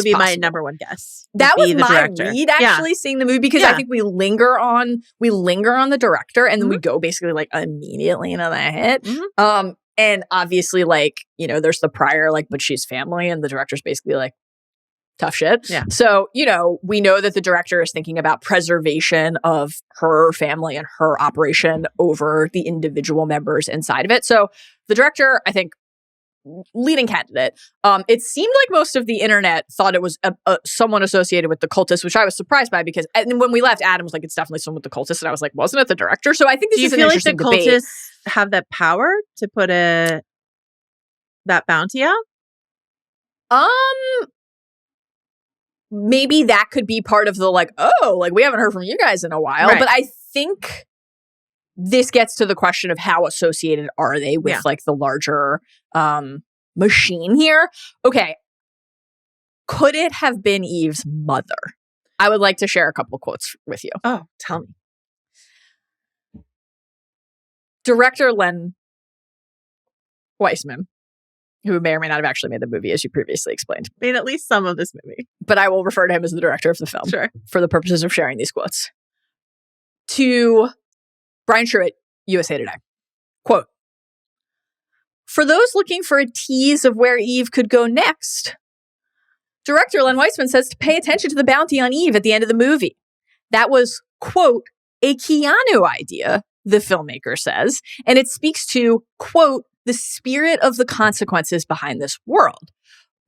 be my number one guess. That was my read, actually, seeing the movie, because I think we linger on the director, and then we go basically immediately into the hit. Mm-hmm. And obviously, there's the prior, but she's family, and the director's basically Tough shit. Yeah. So, we know that the director is thinking about preservation of her family and her operation over the individual members inside of it. So the director, I think, leading candidate. It seemed like most of the internet thought it was someone associated with the cultists, which I was surprised by because when we left, Adam was like, it's definitely someone with the cultists. And I was like, wasn't it the director? So I think this is an interesting debate. Do you feel like the cultists have that power to put that bounty out? Maybe that could be part of the we haven't heard from you guys in a while. Right. But I think this gets to the question of how associated are they with the larger machine here. Okay. Could it have been Eve's mother? I would like to share a couple quotes with you. Oh, tell me. Director Len Wiseman, who may or may not have actually made the movie, as you previously explained. Made at least some of this movie. But I will refer to him as the director of the film. Sure. For the purposes of sharing these quotes. To Brian Truitt, USA Today. Quote, "For those looking for a tease of where Eve could go next, director Len Wiseman says to pay attention to the bounty on Eve at the end of the movie. That was, quote, a Keanu idea, the filmmaker says, and it speaks to, quote, the spirit of the consequences behind this world.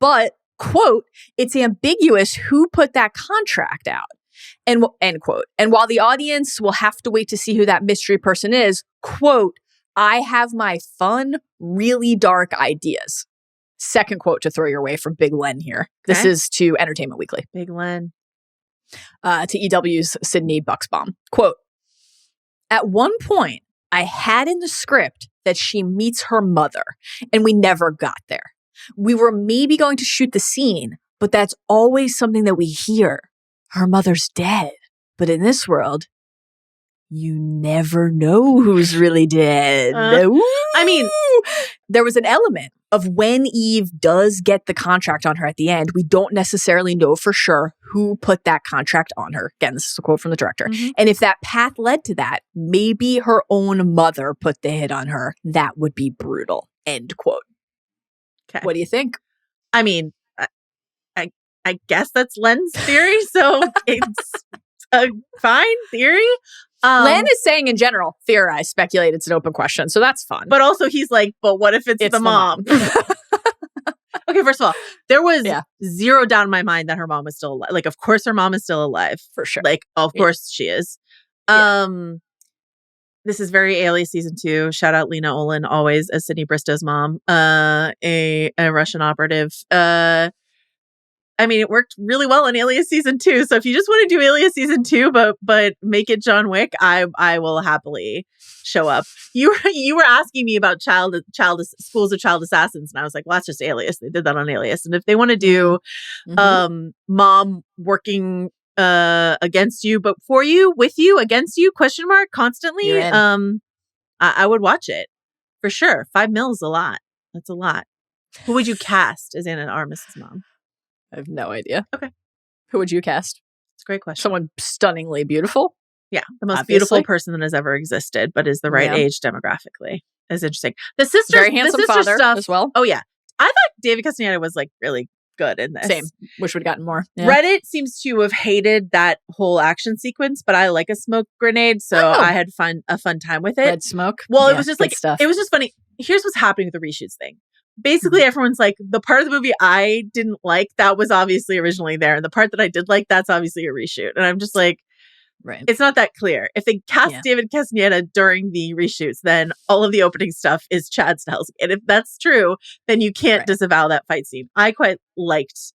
But, quote, it's ambiguous who put that contract out. And end quote. And while the audience will have to wait to see who that mystery person is, quote, I have my fun, really dark ideas." Second quote to throw your way from Big Len here. Okay. This is to Entertainment Weekly. Big Len. To EW's Sydney Bucksbaum. Quote, "At one point, I had in the script that she meets her mother, and we never got there. We were maybe going to shoot the scene, but that's always something that we hear. Her mother's dead. But in this world, you never know who's really dead." I mean, there was an element of when Eve does get the contract on her at the end, we don't necessarily know for sure who put that contract on her. Again, this is a quote from the director. Mm-hmm. And if that path led to that, maybe her own mother put the hit on her. That would be brutal. End quote. Okay. What do you think? I mean, I guess that's Len's theory, so it's a fine theory. Len is saying in general, theorize, speculate, it's an open question. So that's fun. But also he's like, but what if it's the mom? Okay, first of all, there was zero doubt in my mind that her mom was still alive. Like, of course her mom is still alive. For sure. Like, of course she is. This is very Alias season 2. Shout out Lena Olin, always as Sydney Bristow's mom, a Russian operative. I mean, it worked really well in Alias season 2. So if you just want to do Alias season 2, but make it John Wick, I will happily show up. You were asking me about schools of child assassins, and I was like, well, that's just Alias. They did that on Alias. And if they want to do mom working against you, but for you, with you, against you, constantly, I would watch it for sure. $5 million is a lot. That's a lot. Who would you cast as Anna Armis's mom? I have no idea. Okay. Who would you cast? It's a great question. Someone stunningly beautiful? Yeah. The most beautiful person that has ever existed, but is the right age demographically. Is interesting. The sister, very handsome father stuff, as well. Oh, yeah. I thought David Castaneda was like really good in this. Same. Wish we'd gotten more. Yeah. Reddit seems to have hated that whole action sequence, but I like a smoke grenade, so I had a fun time with it. Red smoke? Well, it was just like, stuff. It was just funny. Here's what's happening with the reshoots thing. Basically, everyone's like, the part of the movie I didn't like, that was obviously originally there. And the part that I did like, that's obviously a reshoot. And I'm just like, it's not that clear. If they cast David Castaneda during the reshoots, then all of the opening stuff is Chad Stahelski. And if that's true, then you can't disavow that fight scene. I quite liked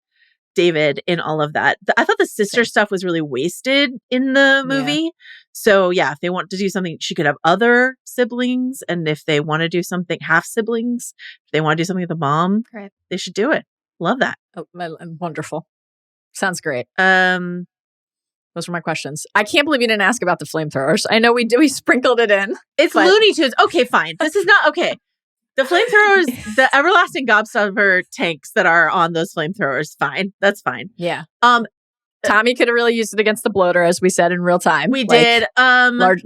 David in all of that. I thought the sister stuff was really wasted in the movie. Yeah. So if they want to do something, she could have other siblings. And if they want to do something, half siblings, if they want to do something with the mom, they should do it. Love that. Oh, wonderful. Sounds great. Those were my questions. I can't believe you didn't ask about the flamethrowers. I know we sprinkled it in. It's Looney Tunes. Okay, fine. This is not okay. The flamethrowers, the everlasting gobstopper tanks that are on those flamethrowers, fine. That's fine. Yeah. Tommy could have really used it against the bloater, as we said in real time. We did. Large,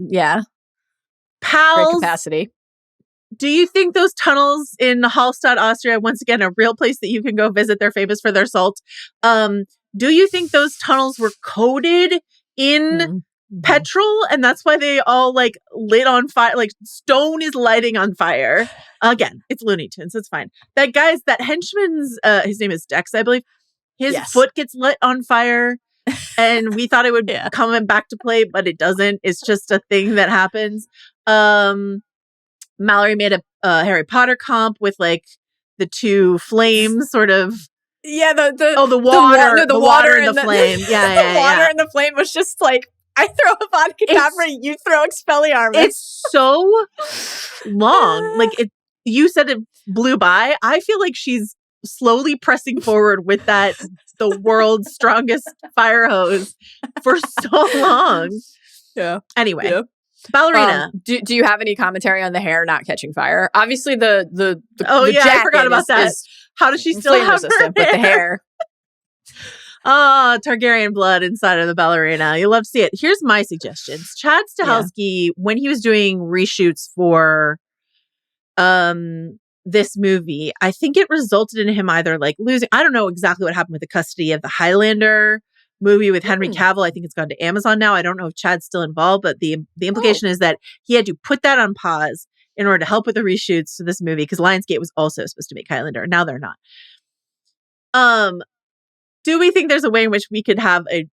Pals. Great capacity. Do you think those tunnels in Hallstatt, Austria, once again, a real place that you can go visit, they're famous for their salt. Do you think those tunnels were coated in petrol and that's why they all like lit on fire? Like stone is lighting on fire. Again, it's Looney Tunes. It's fine. That henchman's, his name is Dex, I believe. His foot gets lit on fire. And we thought it would come back to play, but it doesn't. It's just a thing that happens. Mallory made a Harry Potter comp with like the two flames sort of. Yeah, the water and the flame. Yeah, the water and the flame was just like, I throw a vodka Cadbury, you throw Expelliarmus. It's so long. Like you said it blew by. I feel like she's slowly pressing forward with the world's strongest fire hose for so long. Yeah. Anyway. Yeah. Ballerina. Do you have any commentary on the hair not catching fire? Obviously, the I forgot about that. How does she still have her hair? But the hair? Targaryen blood inside of the ballerina. You love to see it. Here's my suggestions. Chad Stahelski, when he was doing reshoots for this movie, I think it resulted in him either like losing. I don't know exactly what happened with the custody of the Highlander movie with Henry Cavill. I think it's gone to Amazon now. I don't know if Chad's still involved, but the implication is that he had to put that on pause in order to help with the reshoots to this movie because Lionsgate was also supposed to make Highlander. Now they're not. Do we think there's a way in which we could have a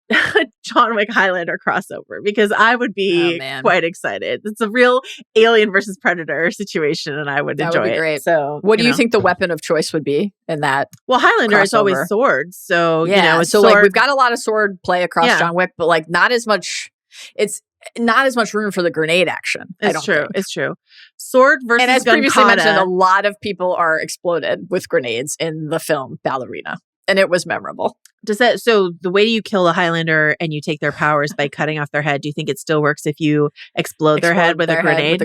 John Wick Highlander crossover? Because I would be quite excited. It's a real Alien versus Predator situation, and I would enjoy it. Great. So, what do you think the weapon of choice would be in that? Well, Highlander is always swords, so like we've got a lot of sword play across John Wick, but like not as much. It's not as much room for the grenade action. It's true. Sword versus and as gun previously kata. mentioned, a lot of people are exploded with grenades in the film Ballerina. And it was memorable. So the way you kill a Highlander and you take their powers by cutting off their head, do you think it still works if you explode their head with a grenade?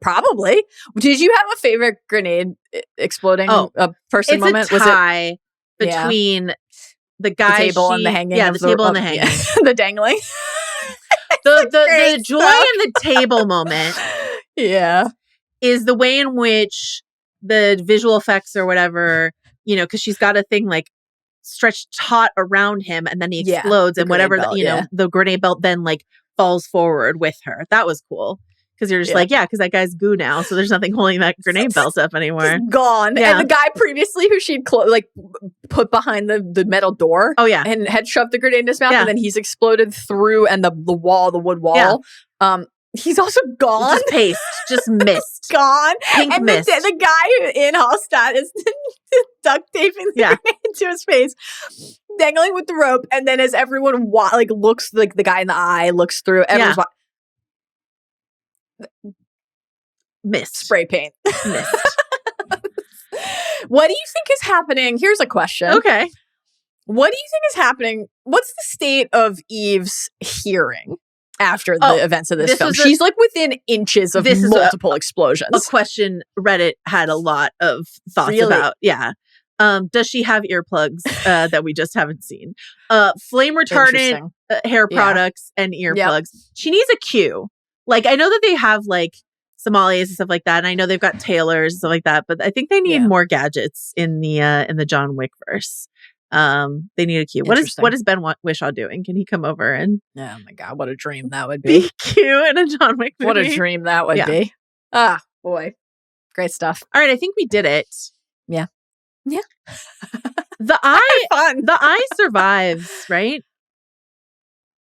Probably. Did you have a favorite grenade exploding a person moment? It's a tie between the guy, the table and the hanging. Yeah, the table and the hanging. The dangling. The joy in the table moment. Yeah. Is the way in which the visual effects or whatever, because she's got a thing like stretched taut around him and then he explodes and whatever, the grenade belt then like falls forward with her. That was cool. Because you're just because that guy's goo now. So there's nothing holding that grenade belt up anymore. Just gone. Yeah. And the guy previously who she'd put behind the metal door. Oh, yeah. And had shoved the grenade in his mouth. Yeah. And then he's exploded through and the wood wall. Yeah. He's also gone. Just paste. Just mist. Gone. Pink and mist. The guy in Hallstatt is duct taping the grenade into his face, dangling with the rope. And then as everyone looks, like the guy in the eye looks through, everyone's mist. Spray paint. Mist. What do you think is happening? Here's a question. Okay. What do you think is happening? What's the state of Eve's hearing after the events of this film? She's like within inches of multiple explosions. A question Reddit had a lot of thoughts about. Yeah. Does she have earplugs that we just haven't seen? Flame retardant hair products and earplugs. Yep. She needs a cue. Like, I know that they have like Somalis and stuff like that, and I know they've got tailors and stuff like that, but I think they need more gadgets in the John Wickverse. They need a cue. What is Ben Whishaw doing? Can he come over and? Oh my God, what a dream that would be! Cue in a John Wick movie. What a dream that would be! Ah, boy, great stuff. All right, I think we did it. Yeah. The eye survives, right?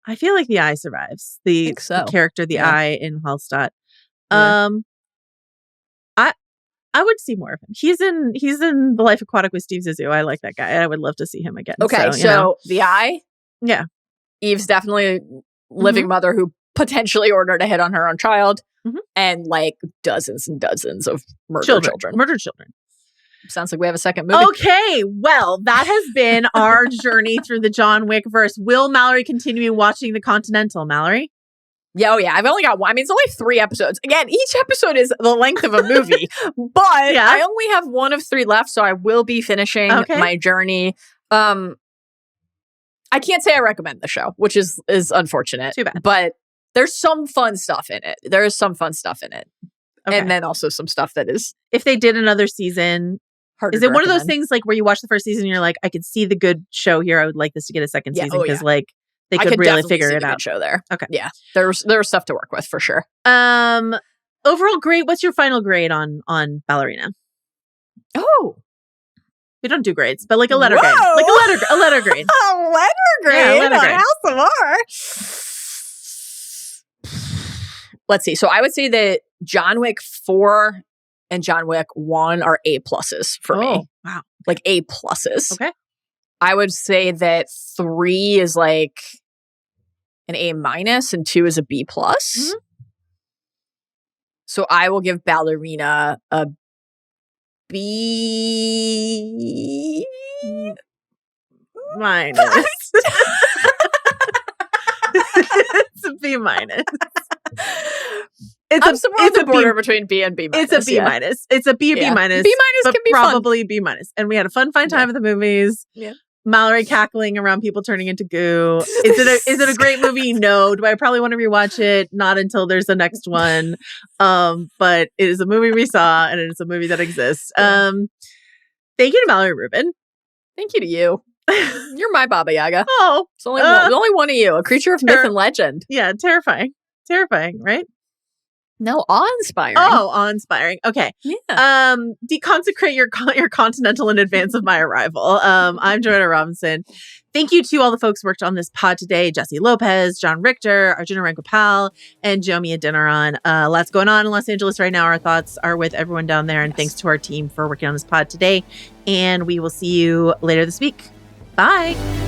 I feel like the eye survives. The character, the eye in Hallstatt. Yeah. I would see more of him. He's in The Life Aquatic with Steve Zissou. I like that guy. I would love to see him again. Okay, so the eye. Yeah. Eve's definitely living mother who potentially ordered a hit on her own child and like dozens and dozens of murdered children. Sounds like we have a second movie. Okay, well, that has been our journey through the John Wick verse. Will Mallory continue watching the Continental, Mallory? Yeah, I've only got one. I mean, it's only 3 episodes. Again, each episode is the length of a movie, but I only have 1 of 3 left, so I will be finishing my journey. I can't say I recommend the show, which is unfortunate. Too bad. But There's some fun stuff in it. There is some fun stuff in it. Okay. And then also some stuff that is... If they did another season, is it one of those things like where you watch the first season and you're like, I could see the good show here. I would like this to get a second season because like they could really figure it out. Show there. Okay. Yeah. There was stuff to work with for sure. Overall grade, what's your final grade on Ballerina? Oh. We don't do grades, but like a letter grade. Like a letter grade. A letter grade on House of R. Let's see. So I would say that John Wick 4 and John Wick 1 are A pluses for me. Wow. Like A pluses. Okay. I would say that 3 is like an A minus and 2 is a B plus. Mm-hmm. So I will give Ballerina a B minus. It's a B minus. I'm somewhere on the border between B and B minus. It's a B minus. It's a B minus. B minus can be probably fun. B minus. And we had a fun time at the movies. Yeah. Mallory cackling around people turning into goo. Is it a great movie? No. Do I probably want to rewatch it? Not until there's the next one. But it is a movie we saw, and it is a movie that exists. Thank you to Mallory Rubin. Thank you to you. You're my Baba Yaga. Oh, it's only one of you, a creature of myth and legend. Yeah, terrifying, right? No, awe-inspiring. Oh, awe-inspiring. Okay. Yeah. Deconsecrate your Continental in advance of my arrival. I'm Joanna Robinson. Thank you to all the folks who worked on this pod today. Jesse Lopez, John Richter, Arjuna Rankopal, and Jomia Dinaran. Lots going on in Los Angeles right now. Our thoughts are with everyone down there. And thanks to our team for working on this pod today. And we will see you later this week. Bye.